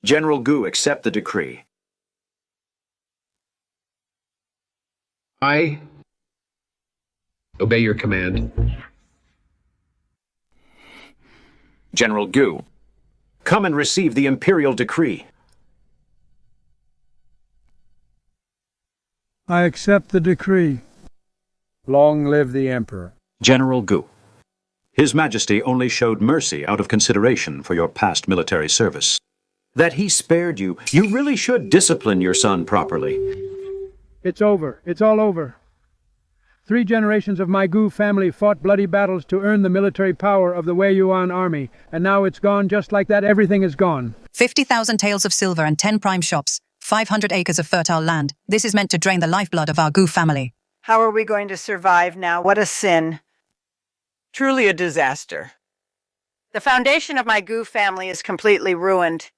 General Gu, accept the decree. I obey your command. General Gu, come and receive the imperial decree. I accept the decree. Long live the Emperor. General Gu, His Majesty only showed mercy out of consideration for your past military service. That he spared you, you really should discipline your son properly. It's over. It's all over. 3 generations of my Gu family fought bloody battles to earn the military power of the Wei Yuan army, and now it's gone just like that. Everything is gone. 50,000 taels of silver and 10 prime shops, 500 acres of fertile land. This is meant to drain the lifeblood of our Gu family. How are we going to survive now? What a sin. Truly a disaster. The foundation of my Gu family is completely ruined.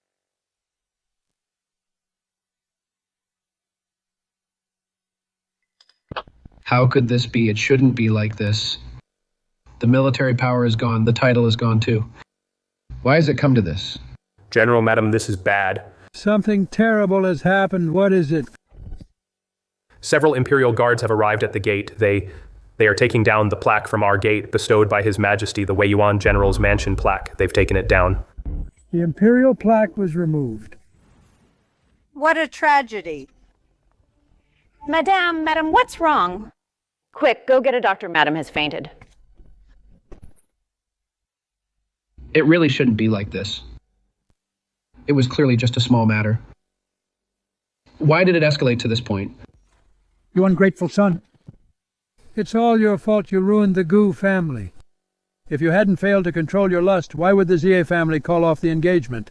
How could this be? It shouldn't be like this. The military power is gone. The title is gone too. Why has it come to this? General, madam, this is bad. Something terrible has happened. What is it? Several Imperial guards have arrived at the gate. They are taking down the plaque from our gate bestowed by His Majesty, the Wei Yuan General's mansion plaque. They've taken it down. The Imperial plaque was removed. What a tragedy. Madame, what's wrong? Quick, go get a doctor. Madame has fainted. It really shouldn't be like this. It was clearly just a small matter. Why did it escalate to this point? You ungrateful son. It's all your fault. You ruined the Gu family. If you hadn't failed to control your lust, why would the Xie family call off the engagement?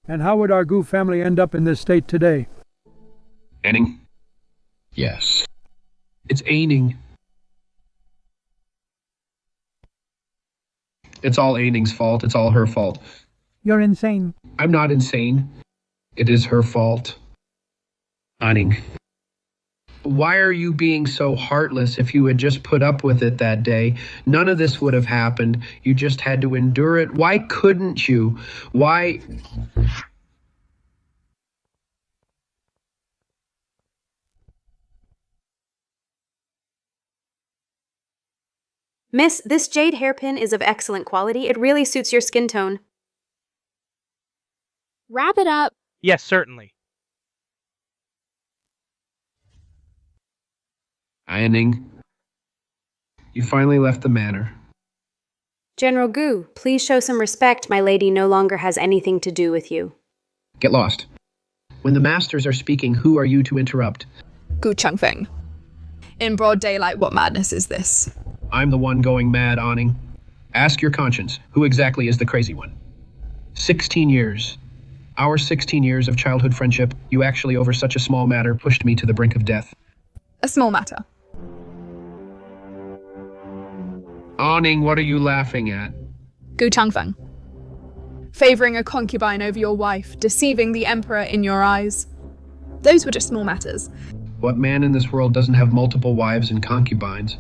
And how would our Gu family end up in this state today? Anning? Yes. It's Aining. It's all Aining's fault. It's all her fault. You're insane. I'm not insane. It is her fault. Aining. Why are you being so heartless? If you had just put up with it that day, none of this would have happened. You just had to endure it. Why couldn't you? Why... Miss, this jade hairpin is of excellent quality. It really suits your skin tone. Wrap it up. Yes, certainly. Aining, you finally left the manor. General Gu, please show some respect. My lady no longer has anything to do with you. Get lost. When the masters are speaking, who are you to interrupt? Gu Changfeng. In broad daylight, what madness is this? I'm the one going mad, Aining. Ask your conscience, who exactly is the crazy one? 16 years. Our 16 years of childhood friendship, you actually over such a small matter pushed me to the brink of death. A small matter. Aining, what are you laughing at? Gu Changfeng. Favoring a concubine over your wife, deceiving the emperor in your eyes. Those were just small matters. What man in this world doesn't have multiple wives and concubines?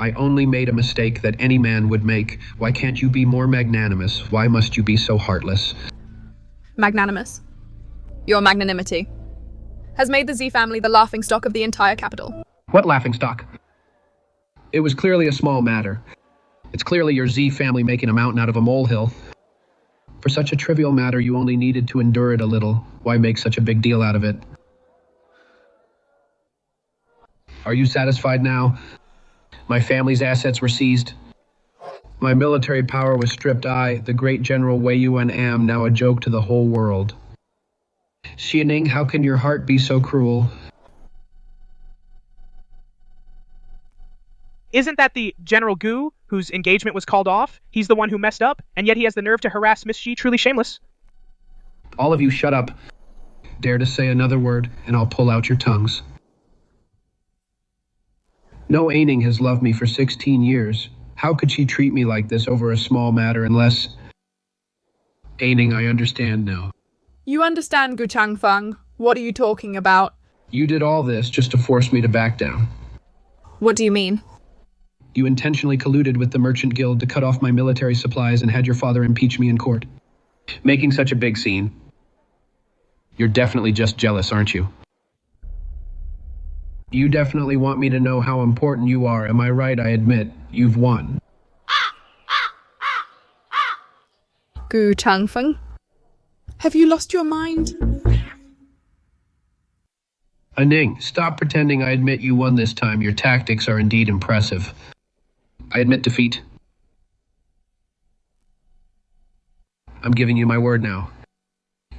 I only made a mistake that any man would make. Why can't you be more magnanimous? Why must you be so heartless? Magnanimous. Your magnanimity has made the Xi family the laughingstock of the entire capital. What laughingstock? It was clearly a small matter. It's clearly your Xi family making a mountain out of a molehill. For such a trivial matter, you only needed to endure it a little. Why make such a big deal out of it? Are you satisfied now? My family's assets were seized. My military power was stripped. I, the great General Wei Yuan, am now a joke to the whole world. Xianing, how can your heart be so cruel? Isn't that the General Gu, whose engagement was called off? He's the one who messed up, and yet he has the nerve to harass Miss Xi. Truly shameless. All of you shut up. Dare to say another word, and I'll pull out your tongues. No Aining has loved me for 16 years. How could she treat me like this over a small matter unless... Aining, I understand now. You understand, Gu Changfeng. What are you talking about? You did all this just to force me to back down. What do you mean? You intentionally colluded with the Merchant Guild to cut off my military supplies and had your father impeach me in court. Making such a big scene. You're definitely just jealous, aren't you? You definitely want me to know how important you are. Am I right? I admit, you've won. Gu Changfeng? Have you lost your mind? Aning, stop pretending. I admit you won this time. Your tactics are indeed impressive. I admit defeat. I'm giving you my word now.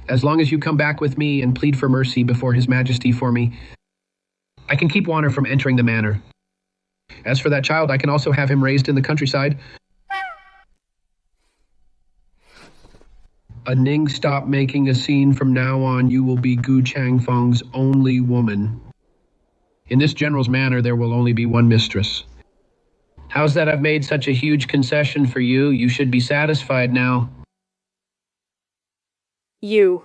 As long as you come back with me and plead for mercy before His Majesty for me, I can keep Wanner from entering the manor. As for that child, I can also have him raised in the countryside. Aning, stop making a scene. From now on, you will be Gu Changfeng's only woman. In this general's manor, there will only be one mistress. How's that I've made such a huge concession for you? You should be satisfied now. You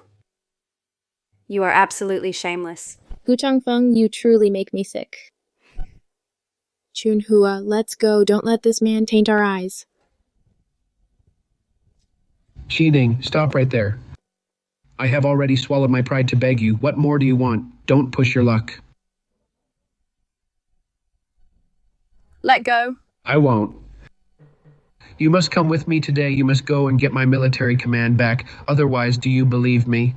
are absolutely shameless. Gu Changfeng, you truly make me sick. Chunhua, let's go. Don't let this man taint our eyes. Xining, stop right there. I have already swallowed my pride to beg you. What more do you want? Don't push your luck. Let go. I won't. You must come with me today. You must go and get my military command back. Otherwise, do you believe me?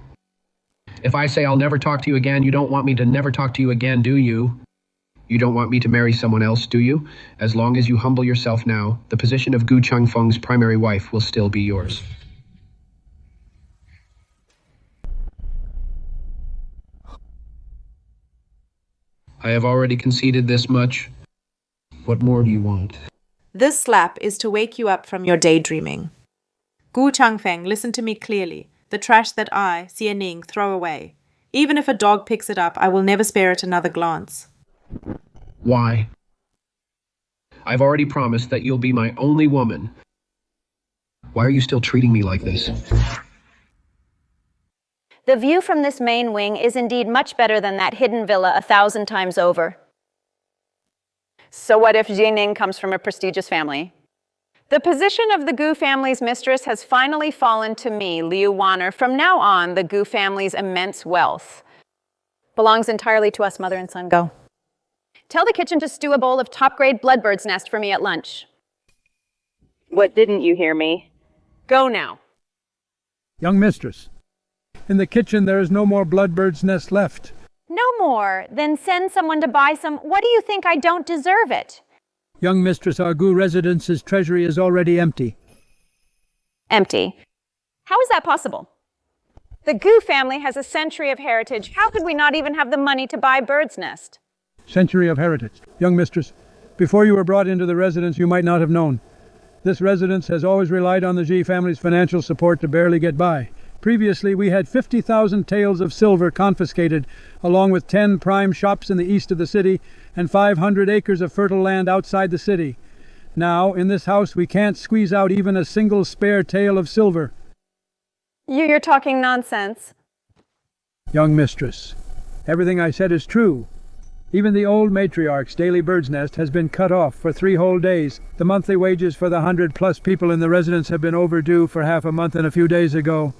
If I say I'll never talk to you again, you don't want me to never talk to you again, do you? You don't want me to marry someone else, do you? As long as you humble yourself now, the position of Gu Changfeng's primary wife will still be yours. I have already conceded this much. What more do you want? This slap is to wake you up from your daydreaming. Gu Changfeng, listen to me clearly. The trash that I, Xie Ning, throw away. Even if a dog picks it up, I will never spare it another glance. Why? I've already promised that you'll be my only woman. Why are you still treating me like this? The view from this main wing is indeed much better than that hidden villa 1,000 times over. So what if Jining comes from a prestigious family? The position of the Gu family's mistress has finally fallen to me, Liu Wanner. From now on, the Gu family's immense wealth belongs entirely to us, mother and son. Go. Tell the kitchen to stew a bowl of top-grade bloodbird's nest for me at lunch. What, didn't you hear me? Go now. Young mistress, in the kitchen there is no more bloodbird's nest left. No more. Then send someone to buy some. What do you think? I don't deserve it. Young mistress, our Gu residence's treasury is already empty. Empty? How is that possible? The Gu family has a century of heritage. How could we not even have the money to buy bird's nest? Century of heritage. Young mistress, before you were brought into the residence, you might not have known. This residence has always relied on the Xi family's financial support to barely get by. Previously, we had 50,000 taels of silver confiscated, along with 10 prime shops in the east of the city and 500 acres of fertile land outside the city. Now, in this house, we can't squeeze out even a single spare tael of silver. You're talking nonsense. Young mistress, everything I said is true. Even the old matriarch's daily bird's nest has been cut off for 3 whole days. The monthly wages for the 100+ people in the residence have been overdue for half a month and a few days ago.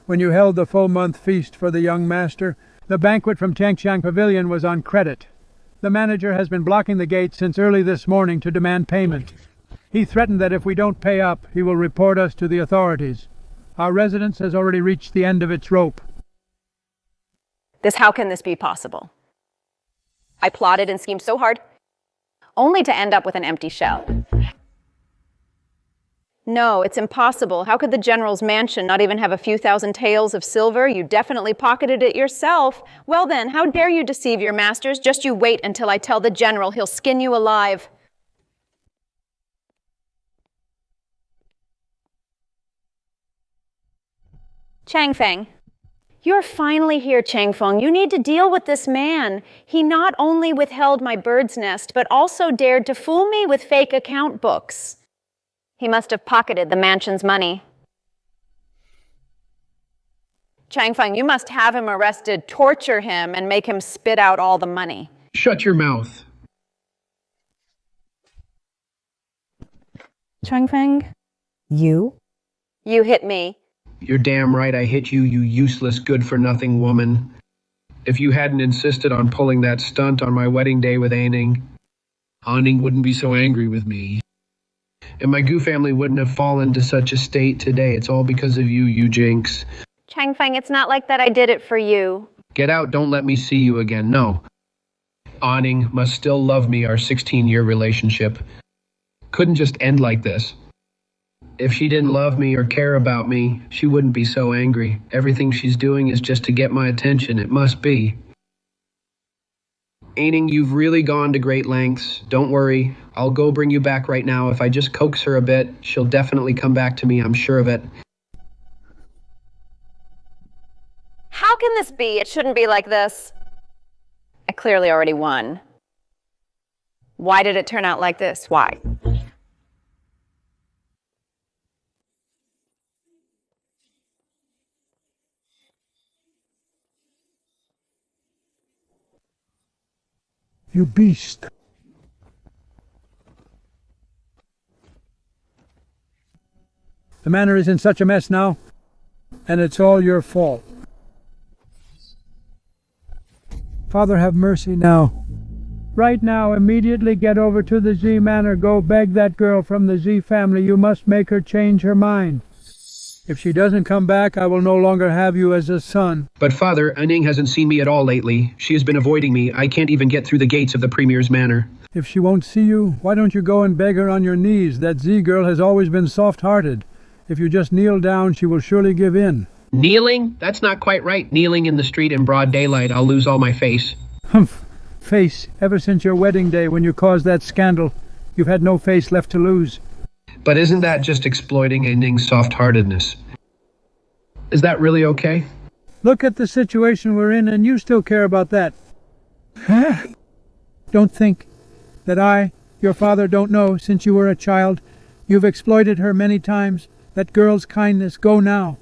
When you held the full-month feast for the young master, the banquet from Changqiang Pavilion was on credit. The manager has been blocking the gate since early this morning to demand payment. He threatened that if we don't pay up, he will report us to the authorities. Our residence has already reached the end of its rope. How can this be possible? I plotted and schemed so hard. only to end up with an empty shell. No, it's impossible. How could the general's mansion not even have a few thousand taels of silver? You definitely pocketed it yourself. Well then, how dare you deceive your masters? Just you wait until I tell the general. He'll skin you alive. Changfeng. You're finally here, Changfeng. You need to deal with this man. He not only withheld my bird's nest, but also dared to fool me with fake account books. He must have pocketed the mansion's money. Changfeng, you must have him arrested, torture him, and make him spit out all the money. Shut your mouth. Changfeng? You? You hit me. You're damn right I hit you, you useless, good-for-nothing woman. If you hadn't insisted on pulling that stunt on my wedding day with Aining wouldn't be so angry with me. And my Goo family wouldn't have fallen to such a state today. It's all because of you, you jinx. Changfeng, it's not like that I did it for you. Get out, don't let me see you again, no. Awning must still love me, our 16-year relationship. Couldn't just end like this. If she didn't love me or care about me, she wouldn't be so angry. Everything she's doing is just to get my attention, it must be. Aining, you've really gone to great lengths. Don't worry, I'll go bring you back right now. If I just coax her a bit, she'll definitely come back to me, I'm sure of it. How can this be? It shouldn't be like this. I clearly already won. Why did it turn out like this? Why? You beast. The manor is in such a mess now, and it's all your fault. Father, have mercy now. Right now, immediately get over to the Z Manor. Go beg that girl from the Z family. You must make her change her mind. If she doesn't come back, I will no longer have you as a son. But Father, Aining hasn't seen me at all lately. She has been avoiding me. I can't even get through the gates of the Premier's manor. If she won't see you, why don't you go and beg her on your knees? That Z girl has always been soft-hearted. If you just kneel down, she will surely give in. Kneeling? That's not quite right. Kneeling in the street in broad daylight, I'll lose all my face. Humph. Face. Ever since your wedding day when you caused that scandal, you've had no face left to lose. But isn't that just exploiting Aining's soft-heartedness? Is that really okay? Look at the situation we're in, and you still care about that. Don't think that I, your father, don't know since you were a child. You've exploited her many times. That girl's kindness. Go now.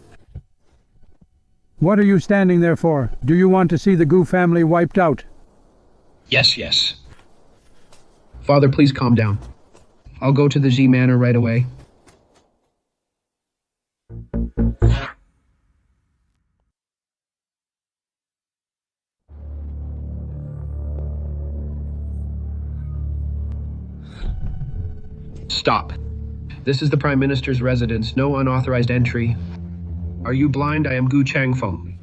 What are you standing there for? Do you want to see the Goo family wiped out? Yes, yes. Father, please calm down. I'll go to the Z Manor right away. Stop. This is the Prime Minister's residence. No unauthorized entry. Are you blind? I am Gu Changfeng.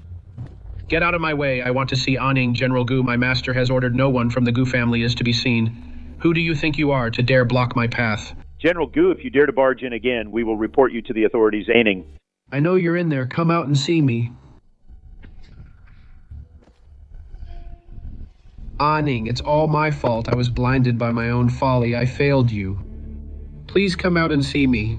Get out of my way. I want to see Aning, General Gu. My master has ordered no one from the Gu family is to be seen. Who do you think you are to dare block my path? General Gu, if you dare to barge in again, we will report you to the authorities. Aining. I know you're in there. Come out and see me. Aning, it's all my fault. I was blinded by my own folly. I failed you. Please come out and see me.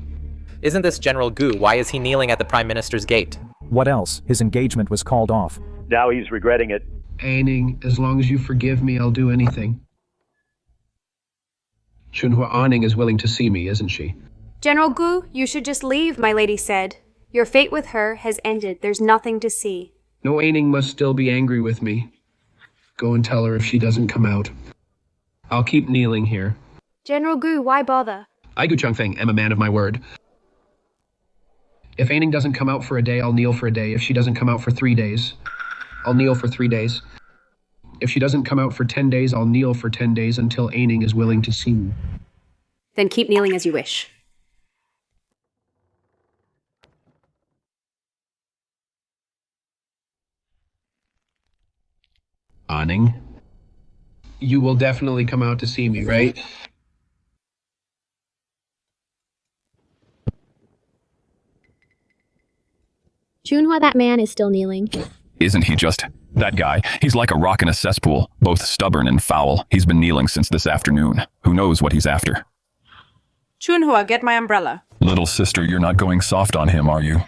Isn't this General Gu? Why is he kneeling at the Prime Minister's gate? What else? His engagement was called off. Now he's regretting it. Aining, as long as you forgive me, I'll do anything. Chunhua Aning is willing to see me, isn't she? General Gu, you should just leave, my lady said. Your fate with her has ended. There's nothing to see. No, Aining must still be angry with me. Go and tell her if she doesn't come out. I'll keep kneeling here. General Gu, why bother? I, Gu Changfeng, am a man of my word. If Aining doesn't come out for a day, I'll kneel for a day. If she doesn't come out for 3 days, I'll kneel for 3 days. If she doesn't come out for 10 days, I'll kneel for 10 days until Aining is willing to see me. Then keep kneeling as you wish. Aning? You will definitely come out to see me, right? Chunhua, that man is still kneeling. Isn't he just? That guy, he's like a rock in a cesspool, both stubborn and foul. He's been kneeling since this afternoon. Who knows what he's after? Chunhua, get my umbrella. Little sister, you're not going soft on him, are you?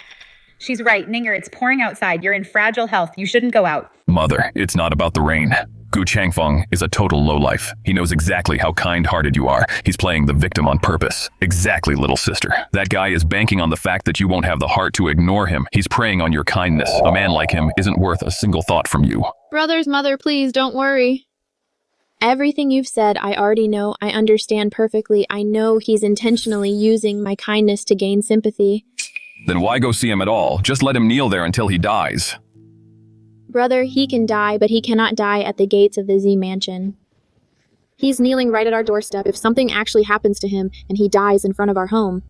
She's right, Ninger, it's pouring outside. You're in fragile health. You shouldn't go out. Mother, it's not about the rain. Gu Changfeng is a total lowlife. He knows exactly how kind-hearted you are. He's playing the victim on purpose. Exactly, little sister. That guy is banking on the fact that you won't have the heart to ignore him. He's preying on your kindness. A man like him isn't worth a single thought from you. Brothers, mother, please, don't worry. Everything you've said, I already know. I understand perfectly. I know he's intentionally using my kindness to gain sympathy. Then why go see him at all? Just let him kneel there until he dies. Brother, he can die, but he cannot die at the gates of the Z Mansion. He's kneeling right at our doorstep. If something actually happens to him and he dies in front of our home,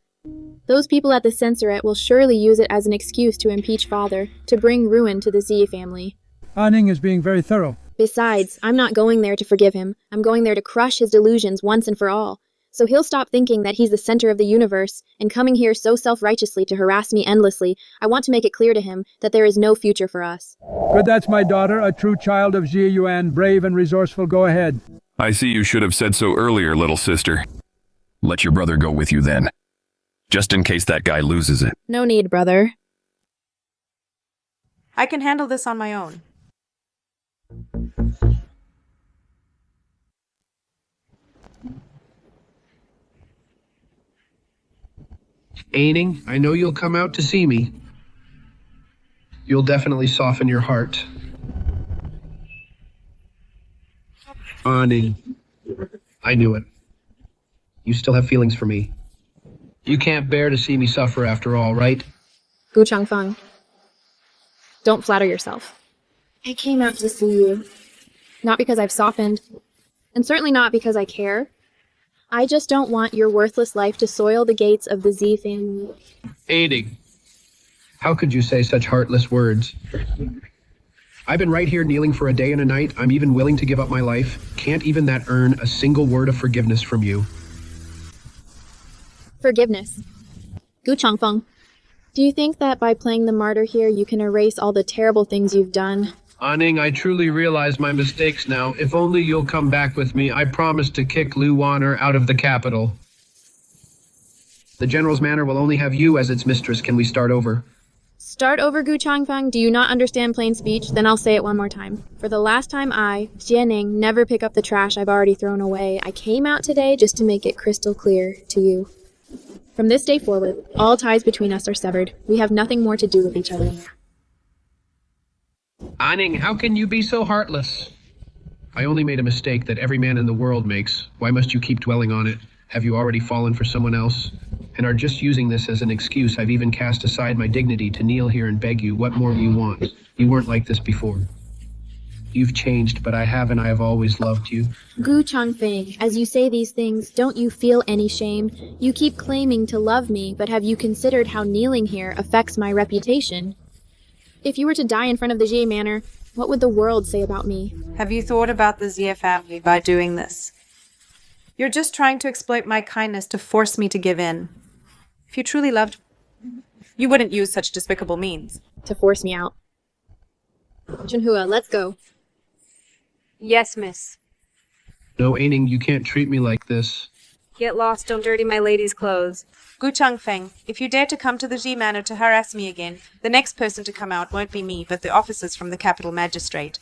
those people at the censorate will surely use it as an excuse to impeach father, to bring ruin to the Z family. Anning is being very thorough. Besides, I'm not going there to forgive him. I'm going there to crush his delusions once and for all. So he'll stop thinking that he's the center of the universe, and coming here so self-righteously to harass me endlessly. I want to make it clear to him that there is no future for us. Good, that's my daughter, a true child of Xie Yuan, brave and resourceful. Go ahead. I see you should have said so earlier, little sister. Let your brother go with you then. Just in case that guy loses it. No need, brother. I can handle this on my own. Aining, I know you'll come out to see me. You'll definitely soften your heart. Anning, I knew it. You still have feelings for me. You can't bear to see me suffer after all, right? Gu Changfeng, don't flatter yourself. I came out to see you. Not because I've softened, and certainly not because I care. I just don't want your worthless life to soil the gates of the Z family. Aining, how could you say such heartless words? I've been right here kneeling for a day and a night. I'm even willing to give up my life. Can't even that earn a single word of forgiveness from you? Forgiveness. Gu Changfeng, do you think that by playing the martyr here, you can erase all the terrible things you've done? Anning, I truly realize my mistakes now. If only you'll come back with me, I promise to kick Lu Wanner out of the capital. The General's Manor will only have you as its mistress. Can we start over? Start over, Gu Changfeng? Do you not understand plain speech? Then I'll say it one more time. For the last time, I, Jianing, never pick up the trash I've already thrown away. I came out today just to make it crystal clear to you. From this day forward, all ties between us are severed. We have nothing more to do with each other. Anning, how can you be so heartless? I only made a mistake that every man in the world makes. Why must you keep dwelling on it? Have you already fallen for someone else? And are just using this as an excuse? I've even cast aside my dignity to kneel here and beg you. What more do you want? You weren't like this before. You've changed, but I haven't. I have always loved you. Gu Changfeng, as you say these things, don't you feel any shame? You keep claiming to love me, but have you considered how kneeling here affects my reputation? If you were to die in front of the Jie Manor, what would the world say about me? Have you thought about the Xie family by doing this? You're just trying to exploit my kindness to force me to give in. If you truly loved, you wouldn't use such despicable means. To force me out. Chunhua, let's go. Yes, miss. No, Aining, you can't treat me like this. Get lost, don't dirty my lady's clothes. Gu Changfeng, if you dare to come to the Xi Manor to harass me again, the next person to come out won't be me, but the officers from the capital magistrate.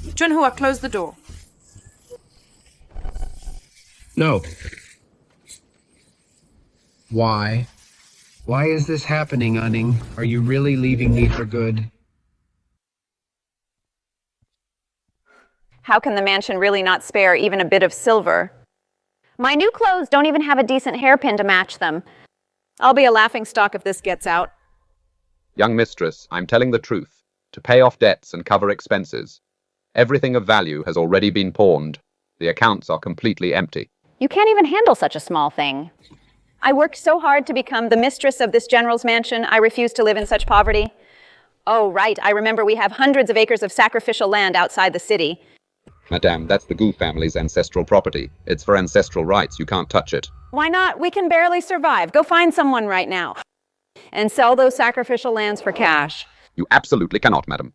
Chunhua, close the door. No. Why? Why is this happening, Anning? Are you really leaving me for good? How can the mansion really not spare even a bit of silver? My new clothes don't even have a decent hairpin to match them. I'll be a laughingstock if this gets out. Young mistress, I'm telling the truth. To pay off debts and cover expenses. Everything of value has already been pawned. The accounts are completely empty. You can't even handle such a small thing. I worked so hard to become the mistress of this general's mansion, I refuse to live in such poverty. Oh, right, I remember we have hundreds of acres of sacrificial land outside the city. Madame, that's the Gu family's ancestral property. It's for ancestral rights. You can't touch it. Why not? We can barely survive. Go find someone right now. And sell those sacrificial lands for cash. You absolutely cannot, madam.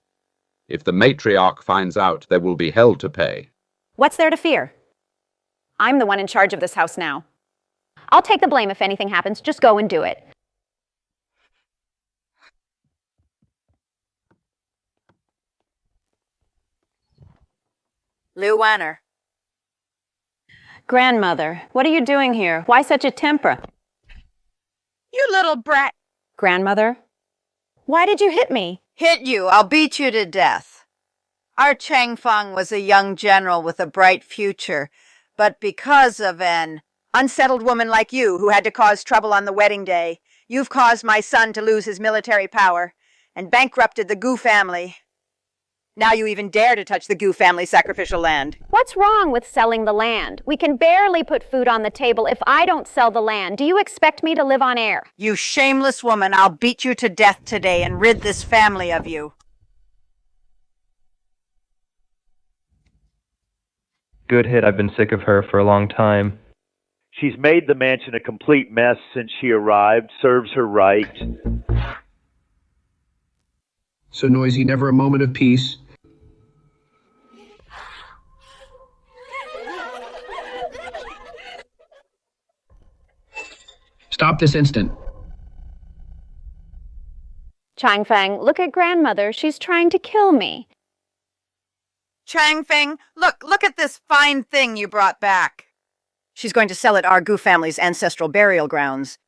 If the matriarch finds out, there will be hell to pay. What's there to fear? I'm the one in charge of this house now. I'll take the blame if anything happens. Just go and do it. Lou Wanner. Grandmother, what are you doing here? Why such a temper? You little brat. Grandmother, why did you hit me? Hit you. I'll beat you to death. Our Chang Feng was a young general with a bright future, but because of an unsettled woman like you who had to cause trouble on the wedding day, you've caused my son to lose his military power and bankrupted the Gu family. Now you even dare to touch the Gu family sacrificial land. What's wrong with selling the land? We can barely put food on the table if I don't sell the land. Do you expect me to live on air? You shameless woman, I'll beat you to death today and rid this family of you. Good hit. I've been sick of her for a long time. She's made the mansion a complete mess since she arrived. Serves her right. So noisy, never a moment of peace. Stop this instant. Chang Feng, look at grandmother. She's trying to kill me. Chang Feng, look at this fine thing you brought back. She's going to sell it our Gu family's ancestral burial grounds.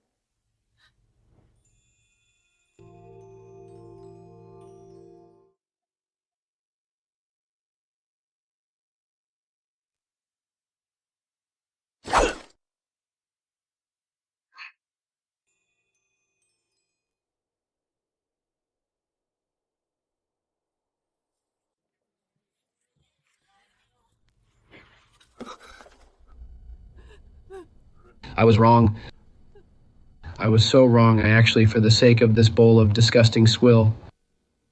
I was wrong. I was so wrong, I actually, for the sake of this bowl of disgusting swill,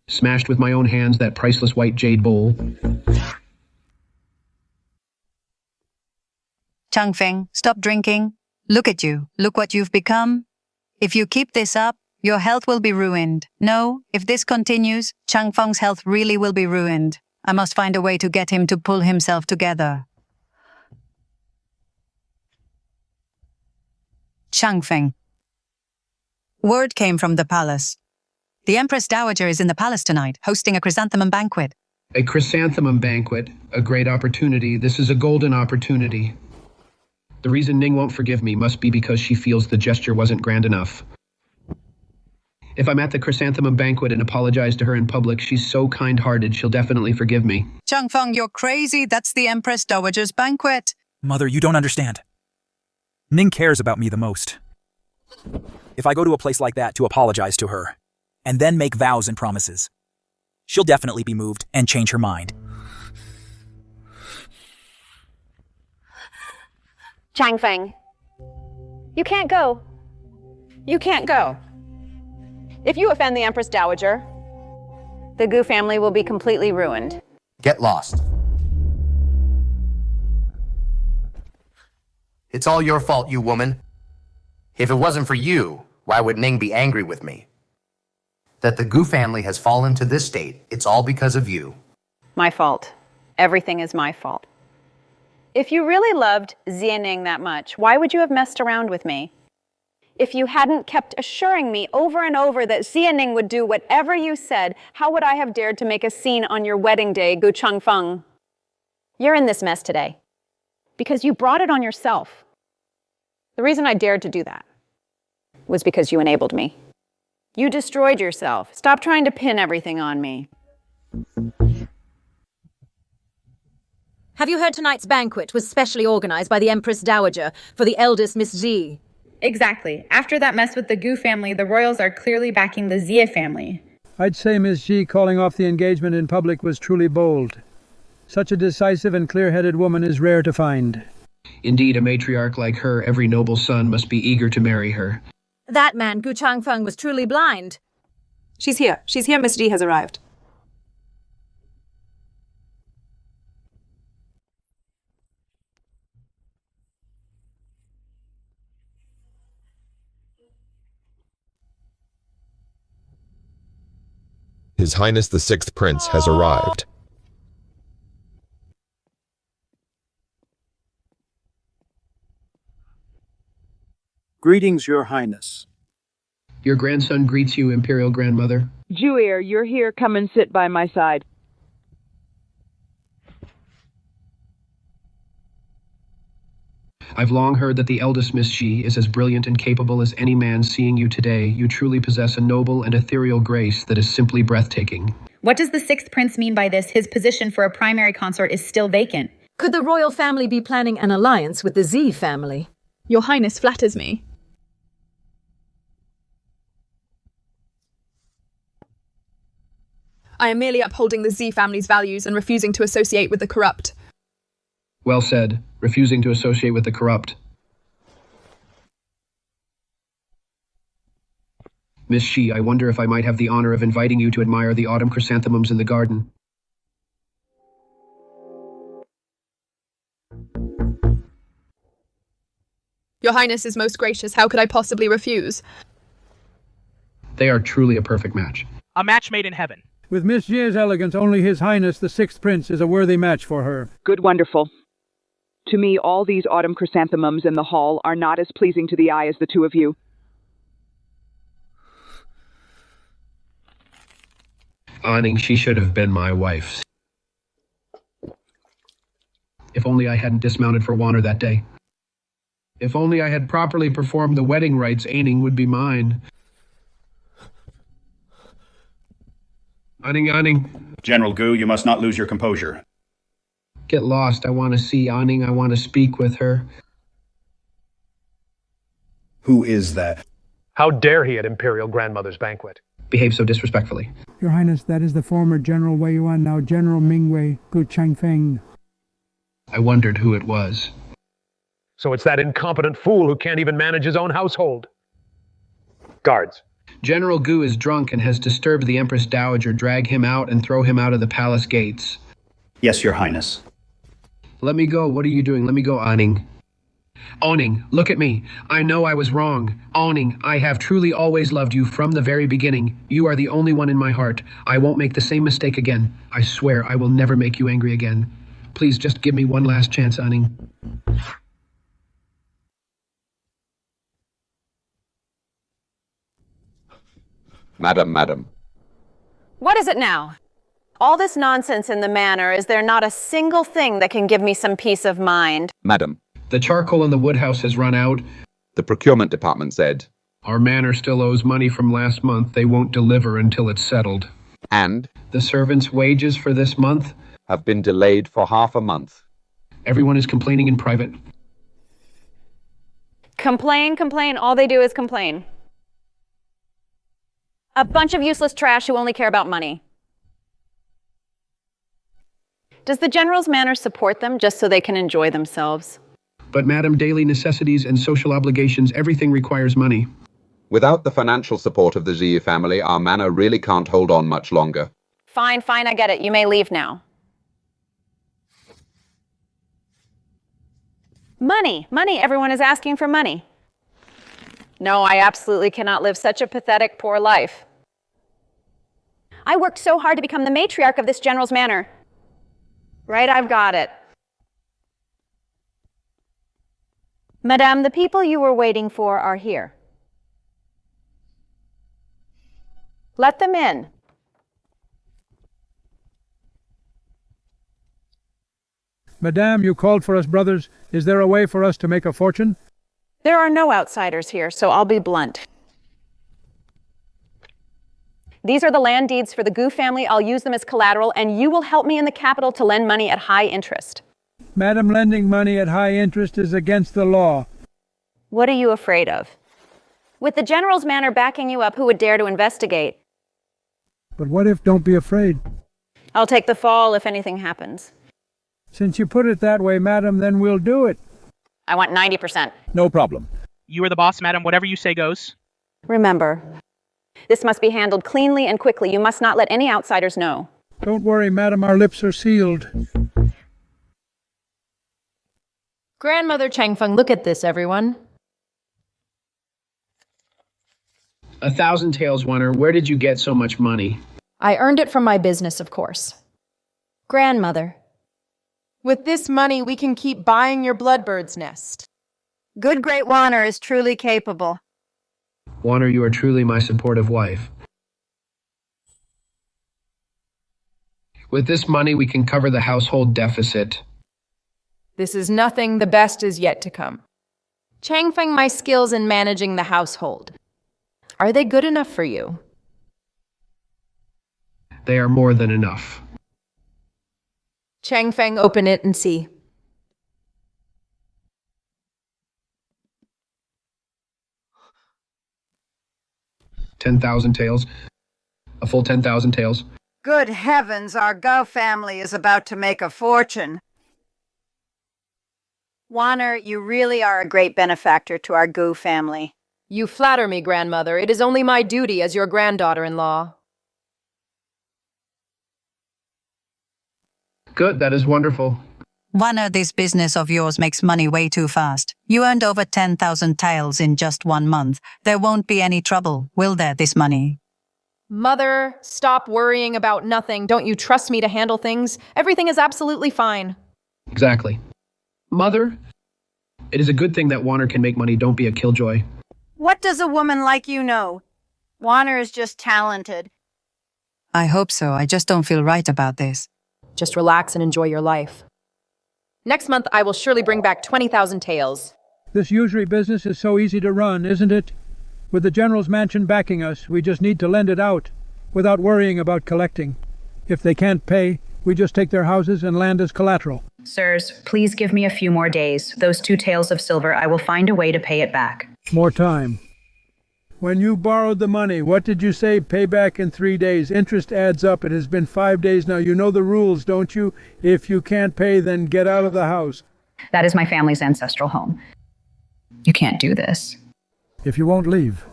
smashed with my own hands that priceless white jade bowl. Changfeng, stop drinking. Look at you. Look what you've become. If you keep this up, your health will be ruined. No, if this continues, Changfeng's health really will be ruined. I must find a way to get him to pull himself together. Changfeng. Word came from the palace. The Empress Dowager is in the palace tonight, hosting a chrysanthemum banquet. A chrysanthemum banquet, a great opportunity. This is a golden opportunity. The reason Ning won't forgive me must be because she feels the gesture wasn't grand enough. If I'm at the chrysanthemum banquet and apologize to her in public, she's so kind-hearted she'll definitely forgive me. Changfeng, you're crazy. That's the Empress Dowager's banquet. Mother, you don't understand. Ning cares about me the most. If I go to a place like that to apologize to her, and then make vows and promises, she'll definitely be moved and change her mind. Changfeng, you can't go. You can't go. If you offend the Empress Dowager, the Gu family will be completely ruined. Get lost. It's all your fault, you woman. If it wasn't for you, why would Ning be angry with me? That the Gu family has fallen to this state, it's all because of you. My fault. Everything is my fault. If you really loved Xianing that much, why would you have messed around with me? If you hadn't kept assuring me over and over that Xianing would do whatever you said, how would I have dared to make a scene on your wedding day, Gu Changfeng? You're in this mess today because you brought it on yourself. The reason I dared to do that was because you enabled me. You destroyed yourself. Stop trying to pin everything on me. Have you heard tonight's banquet was specially organized by the Empress Dowager for the eldest Miss Ji? Exactly. After that mess with the Gu family, the royals are clearly backing the Xie family. I'd say Miss Ji calling off the engagement in public was truly bold. Such a decisive and clear-headed woman is rare to find. Indeed, a matriarch like her, every noble son must be eager to marry her. That man, Gu Changfeng, was truly blind. She's here. She's here. Miss Ji has arrived. His Highness the Sixth Prince has arrived. Greetings, Your Highness. Your grandson greets you, Imperial Grandmother. Jewir, you're here. Come and sit by my side. I've long heard that the eldest Miss Xi is as brilliant and capable as any man. Seeing you today, you truly possess a noble and ethereal grace that is simply breathtaking. What does the sixth prince mean by this? His position for a primary consort is still vacant. Could the royal family be planning an alliance with the Z family? Your Highness flatters me. I am merely upholding the Z family's values and refusing to associate with the corrupt. Well said. Refusing to associate with the corrupt. Miss Xi, I wonder if I might have the honor of inviting you to admire the autumn chrysanthemums in the garden. Your Highness is most gracious. How could I possibly refuse? They are truly a perfect match. A match made in heaven. With Miss Xi's elegance, only His Highness the Sixth Prince is a worthy match for her. Good, wonderful. To me, all these autumn chrysanthemums in the hall are not as pleasing to the eye as the two of you. Aning, she should have been my wife. If only I hadn't dismounted for Wanner that day. If only I had properly performed the wedding rites, Aning would be mine. Aning. General Gu, you must not lose your composure. Get lost. I want to see Aning. I want to speak with her. Who is that? How dare he at Imperial Grandmother's banquet? Behave so disrespectfully. Your Highness, that is the former General Wei Yuan, now General Mingwei Gu Changfeng. I wondered who it was. So it's that incompetent fool who can't even manage his own household. Guards. General Gu is drunk and has disturbed the Empress Dowager. Drag him out and throw him out of the palace gates. Yes, Your Highness. Let me go. What are you doing? Let me go, Aning. Aning, look at me. I know I was wrong. Aning, I have truly always loved you from the very beginning. You are the only one in my heart. I won't make the same mistake again. I swear I will never make you angry again. Please just give me one last chance, Aning. Madam. What is it now? All this nonsense in the manor, is there not a single thing that can give me some peace of mind? Madam. The charcoal in the woodhouse has run out. The procurement department said. Our manor still owes money from last month. They won't deliver until it's settled. And? The servants' wages for this month have been delayed for half a month. Everyone is complaining in private. Complain. All they do is complain. A bunch of useless trash who only care about money. Does the General's manor support them just so they can enjoy themselves? But, Madam, daily necessities and social obligations, everything requires money. Without the financial support of the Xi family, our manor really can't hold on much longer. Fine, I get it. You may leave now. Money. Everyone is asking for money. No, I absolutely cannot live such a pathetic, poor life. I worked so hard to become the matriarch of this General's manor. Right, I've got it. Madame, the people you were waiting for are here. Let them in. Madame, you called for us, brothers. Is there a way for us to make a fortune? There are no outsiders here, so I'll be blunt. These are the land deeds for the Gu family. I'll use them as collateral, and you will help me in the capital to lend money at high interest. Madam, lending money at high interest is against the law. What are you afraid of? With the General's manor backing you up, who would dare to investigate? But what if? Don't be afraid. I'll take the fall if anything happens. Since you put it that way, madam, then we'll do it. I want 90%. No problem. You are the boss, madam. Whatever you say goes. Remember, this must be handled cleanly and quickly. You must not let any outsiders know. Don't worry, madam. Our lips are sealed. Grandmother Changfeng, look at this, everyone. 1,000 taels, Wanner. Where did you get so much money? I earned it from my business, of course. Grandmother. With this money, we can keep buying your bloodbird's nest. Good Great Warner is truly capable. Warner, you are truly my supportive wife. With this money, we can cover the household deficit. This is nothing, the best is yet to come. Changfeng my skills in managing the household. Are they good enough for you? They are more than enough. Changfeng, open it and see. $10,000 taels. A full 10,000 taels. Good heavens, our Gao family is about to make a fortune. Warner, you really are a great benefactor to our Gu family. You flatter me, grandmother. It is only my duty as your granddaughter-in-law. Good, that is wonderful. Warner, this business of yours makes money way too fast. You earned over 10,000 taels in just 1 month. There won't be any trouble, will there, this money? Mother, stop worrying about nothing. Don't you trust me to handle things? Everything is absolutely fine. Exactly. Mother, it is a good thing that Warner can make money. Don't be a killjoy. What does a woman like you know? Warner is just talented. I hope so. I just don't feel right about this. Just relax and enjoy your life. Next month, I will surely bring back 20,000 taels. This usury business is so easy to run, isn't it? With the General's mansion backing us, we just need to lend it out, without worrying about collecting. If they can't pay, we just take their houses and land as collateral. Sirs, please give me a few more days. Those 2 taels of silver, I will find a way to pay it back. More time. When you borrowed the money, what did you say? Pay back in 3 days. Interest adds up. It has been 5 days now. You know the rules, don't you? If you can't pay, then get out of the house. That is my family's ancestral home. You can't do this. If you won't leave.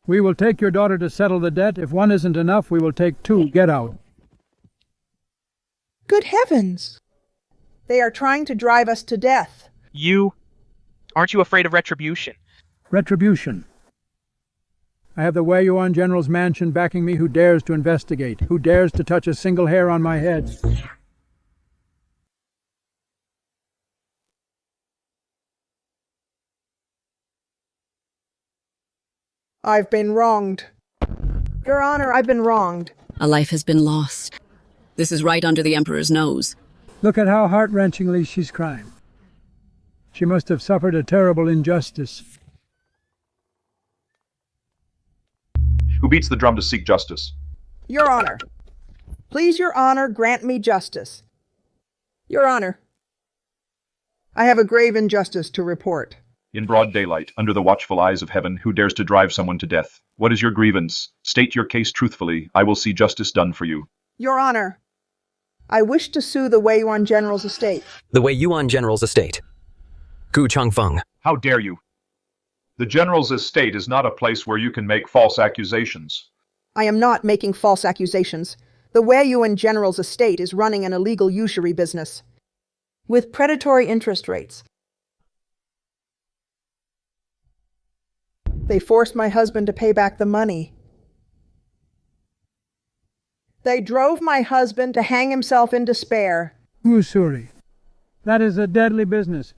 We will take your daughter to settle the debt. If 1 isn't enough, we will take 2. Get out. Good heavens! They are trying to drive us to death. Aren't you afraid of retribution? Retribution. I have the Weiyuan General's mansion backing me. Who dares to investigate? Who dares to touch a single hair on my head? I've been wronged. Your Honor, I've been wronged. A life has been lost. This is right under the Emperor's nose. Look at how heart-wrenchingly she's crying. She must have suffered a terrible injustice. Who beats the drum to seek justice? Your Honor. Please, Your Honor, grant me justice. Your Honor. I have a grave injustice to report. In broad daylight, under the watchful eyes of heaven, who dares to drive someone to death? What is your grievance? State your case truthfully. I will see justice done for you. Your Honor, I wish to sue the Weiyuan General's estate. The Weiyuan General's estate. Gu Changfeng. How dare you? The General's estate is not a place where you can make false accusations. I am not making false accusations. The Weiyuan General's estate is running an illegal usury business with predatory interest rates. They forced my husband to pay back the money. They drove my husband to hang himself in despair. Usuri. That is a deadly business.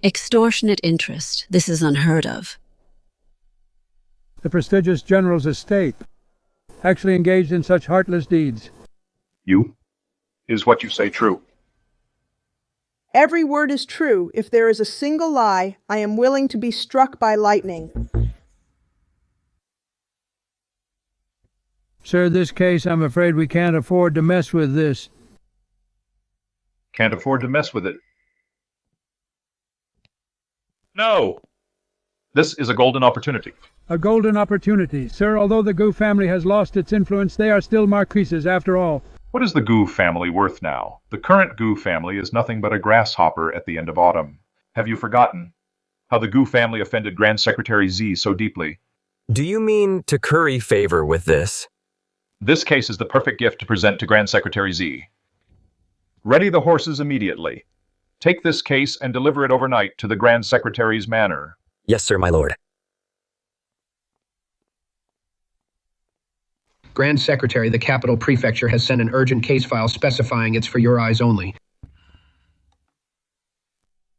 Extortionate interest. This is unheard of. The prestigious General's estate actually engaged in such heartless deeds. Is what you say true? Every word is true. If there is a single lie, I am willing to be struck by lightning. Sir, this case, I'm afraid we can't afford to mess with this. Can't afford to mess with it. No! This is a golden opportunity. A golden opportunity. Sir, although the Gu family has lost its influence, they are still marquises after all. What is the Gu family worth now? The current Gu family is nothing but a grasshopper at the end of autumn. Have you forgotten how the Gu family offended Grand Secretary Z so deeply? Do you mean to curry favor with this? This case is the perfect gift to present to Grand Secretary Z. Ready the horses immediately. Take this case and deliver it overnight to the Grand Secretary's manor. Yes, sir, my lord. Grand Secretary, the Capital Prefecture has sent an urgent case file specifying it's for your eyes only.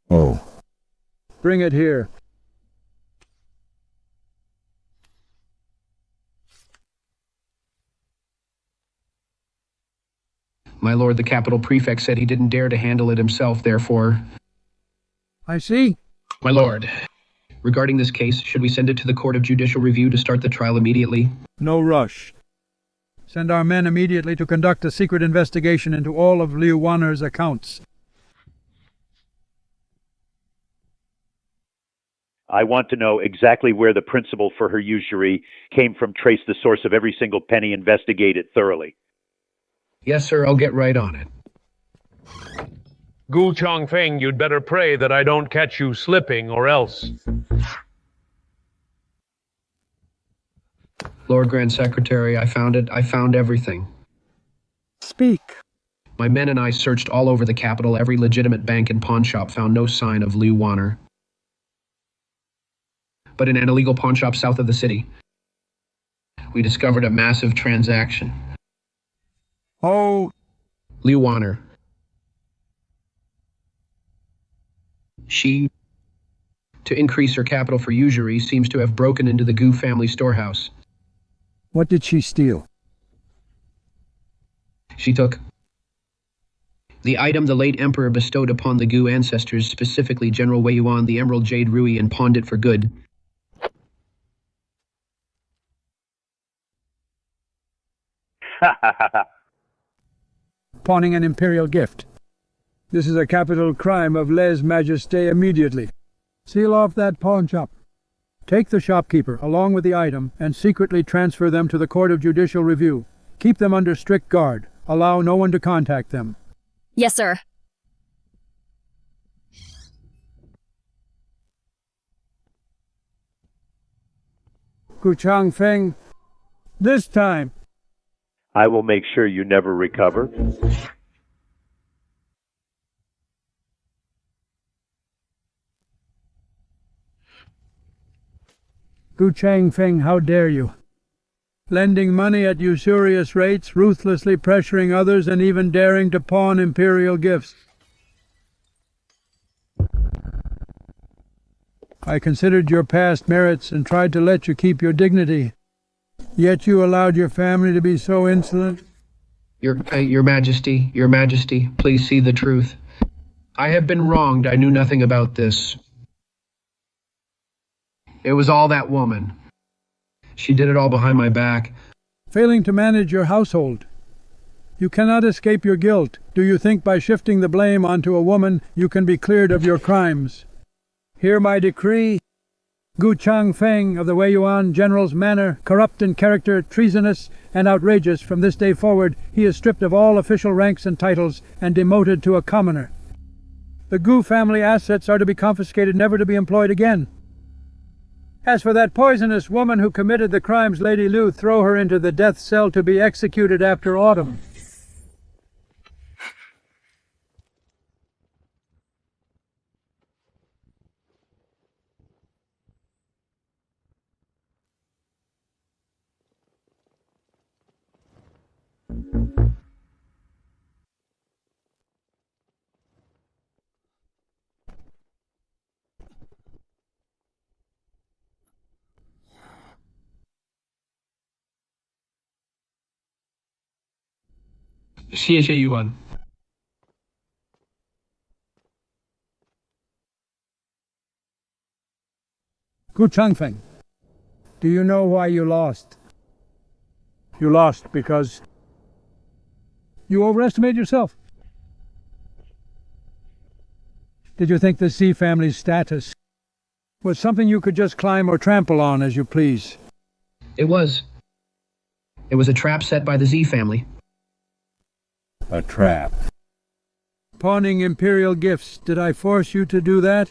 Oh. Bring it here. My lord, the Capital Prefect said he didn't dare to handle it himself, therefore... I see. My lord, regarding this case, should we send it to the Court of Judicial Review to start the trial immediately? No rush. Send our men immediately to conduct a secret investigation into all of Liu Wanner's accounts. I want to know exactly where the principal for her usury came from. Trace the source of every single penny, investigate it thoroughly. Yes, sir, I'll get right on it. Gu Chongfeng, you'd better pray that I don't catch you slipping, or else. Lord Grand Secretary, I found it. I found everything. Speak. My men and I searched all over the capital. Every legitimate bank and pawn shop found no sign of Liu Wanner. But in an illegal pawn shop south of the city, we discovered a massive transaction. Oh. Liu Wanner. She, to increase her capital for usury, seems to have broken into the Gu family storehouse. What did she steal? She took the item the late emperor bestowed upon the Gu ancestors, specifically General Wei Yuan, the emerald jade ruby, and pawned it for good. Pawning an imperial gift. This is a capital crime of lèse-majesté immediately. Seal off that pawn shop. Take the shopkeeper, along with the item, and secretly transfer them to the Court of Judicial Review. Keep them under strict guard. Allow no one to contact them. Yes, sir. Gu Chongfeng, this time. I will make sure you never recover. Gu Chongfeng, how dare you? Lending money at usurious rates, ruthlessly pressuring others, and even daring to pawn imperial gifts. I considered your past merits and tried to let you keep your dignity. Yet you allowed your family to be so insolent. Your Majesty, please see the truth. I have been wronged. I knew nothing about this. It was all that woman. She did it all behind my back. Failing to manage your household. You cannot escape your guilt. Do you think by shifting the blame onto a woman you can be cleared of your crimes? Hear my decree. Gu Chongfeng of the Wei Yuan General's manor, corrupt in character, treasonous, and outrageous, from this day forward he is stripped of all official ranks and titles and demoted to a commoner. The Gu family assets are to be confiscated, never to be employed again. As for that poisonous woman who committed the crimes, Lady Liu, throw her into the death cell to be executed after autumn. Yuan. Gu Chongfeng, do you know why you lost? You lost because you overestimated yourself. Did you think the Z family's status was something you could just climb or trample on as you please? It was. It was a trap set by the Z family. A trap. Pawning imperial gifts. Did I force you to do that?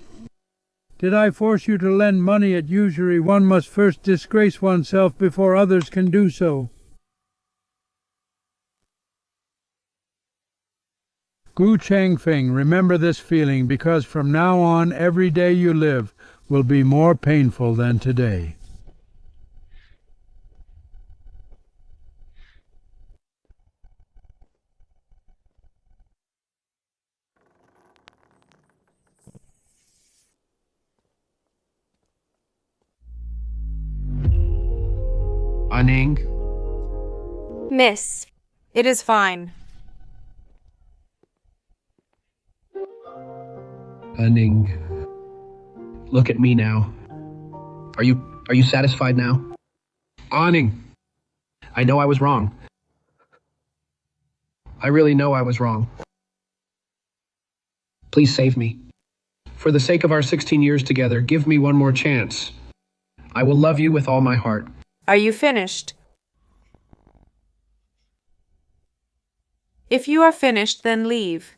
Did I force you to lend money at usury? One must first disgrace oneself before others can do so. Gu Chongfeng, remember this feeling, because from now on every day you live will be more painful than today. Aning. Miss. It is fine. Aning. Look at me now. Are you satisfied now? Aning. I know I was wrong. I really know I was wrong. Please save me. For the sake of our 16 years together, give me one more chance. I will love you with all my heart. Are you finished? If you are finished, then leave.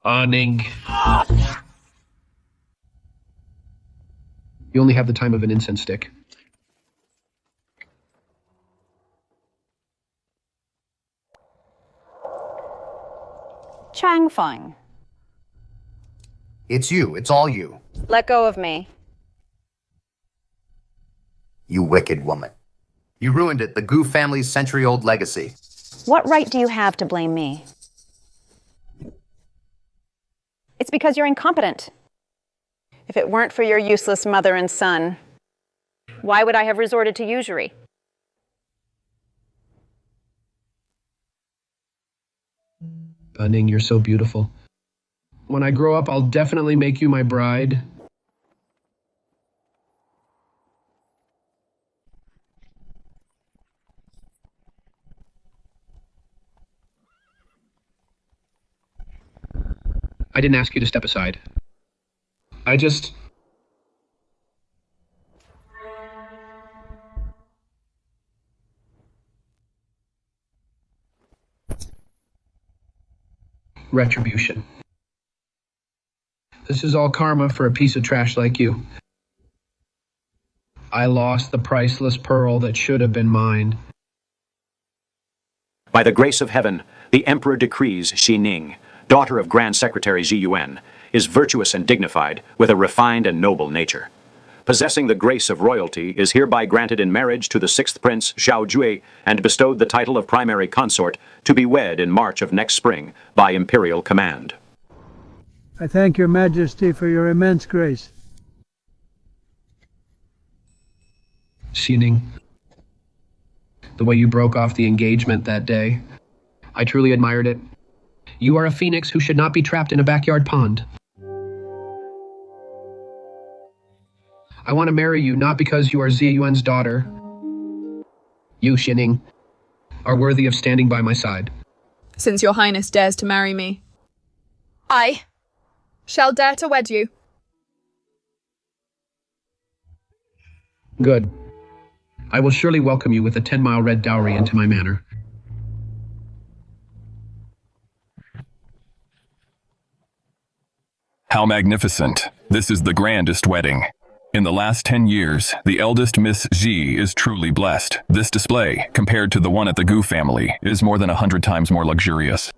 Aning. You only have the time of an incense stick. Changfeng, It's you. It's all you. let go of me. You wicked woman. You ruined it, the Gu family's century-old legacy. What right do you have to blame me? It's because you're incompetent. If it weren't for your useless mother and son, why would I have resorted to usury? Aning, you're so beautiful. When I grow up, I'll definitely make you my bride. I didn't ask you to step aside. I just... Retribution. This is all karma for a piece of trash like you. I lost the priceless pearl that should have been mine. By the grace of heaven, the Emperor decrees Xi Ning, daughter of Grand Secretary Ji Yuan, is virtuous and dignified, with a refined and noble nature. Possessing the grace of royalty, is hereby granted in marriage to the sixth prince, Xiao Jue, and bestowed the title of primary consort, to be wed in March of next spring, by imperial command. I thank your majesty for your immense grace. Xi Ning, the way you broke off the engagement that day, I truly admired it. You are a phoenix who should not be trapped in a backyard pond. I want to marry you not because you are Xi Yuan's daughter. You, Xi Ning, are worthy of standing by my side. Since your highness dares to marry me, I shall dare to wed you. Good. I will surely welcome you with a 10-mile red dowry into my manor. How magnificent. This is the grandest wedding. In the last 10 years, the eldest Miss Xi is truly blessed. This display, compared to the one at the Gu family, is more than 100 times more luxurious.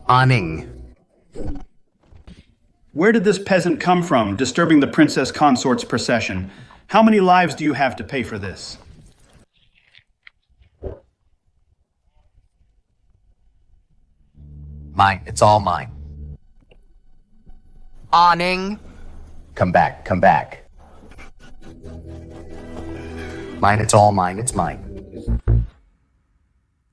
Aning. Where did this peasant come from, disturbing the princess consort's procession? How many lives do you have to pay for this? Mine. It's all mine. Aning. Come back. Come back. Mine. It's all mine. It's mine.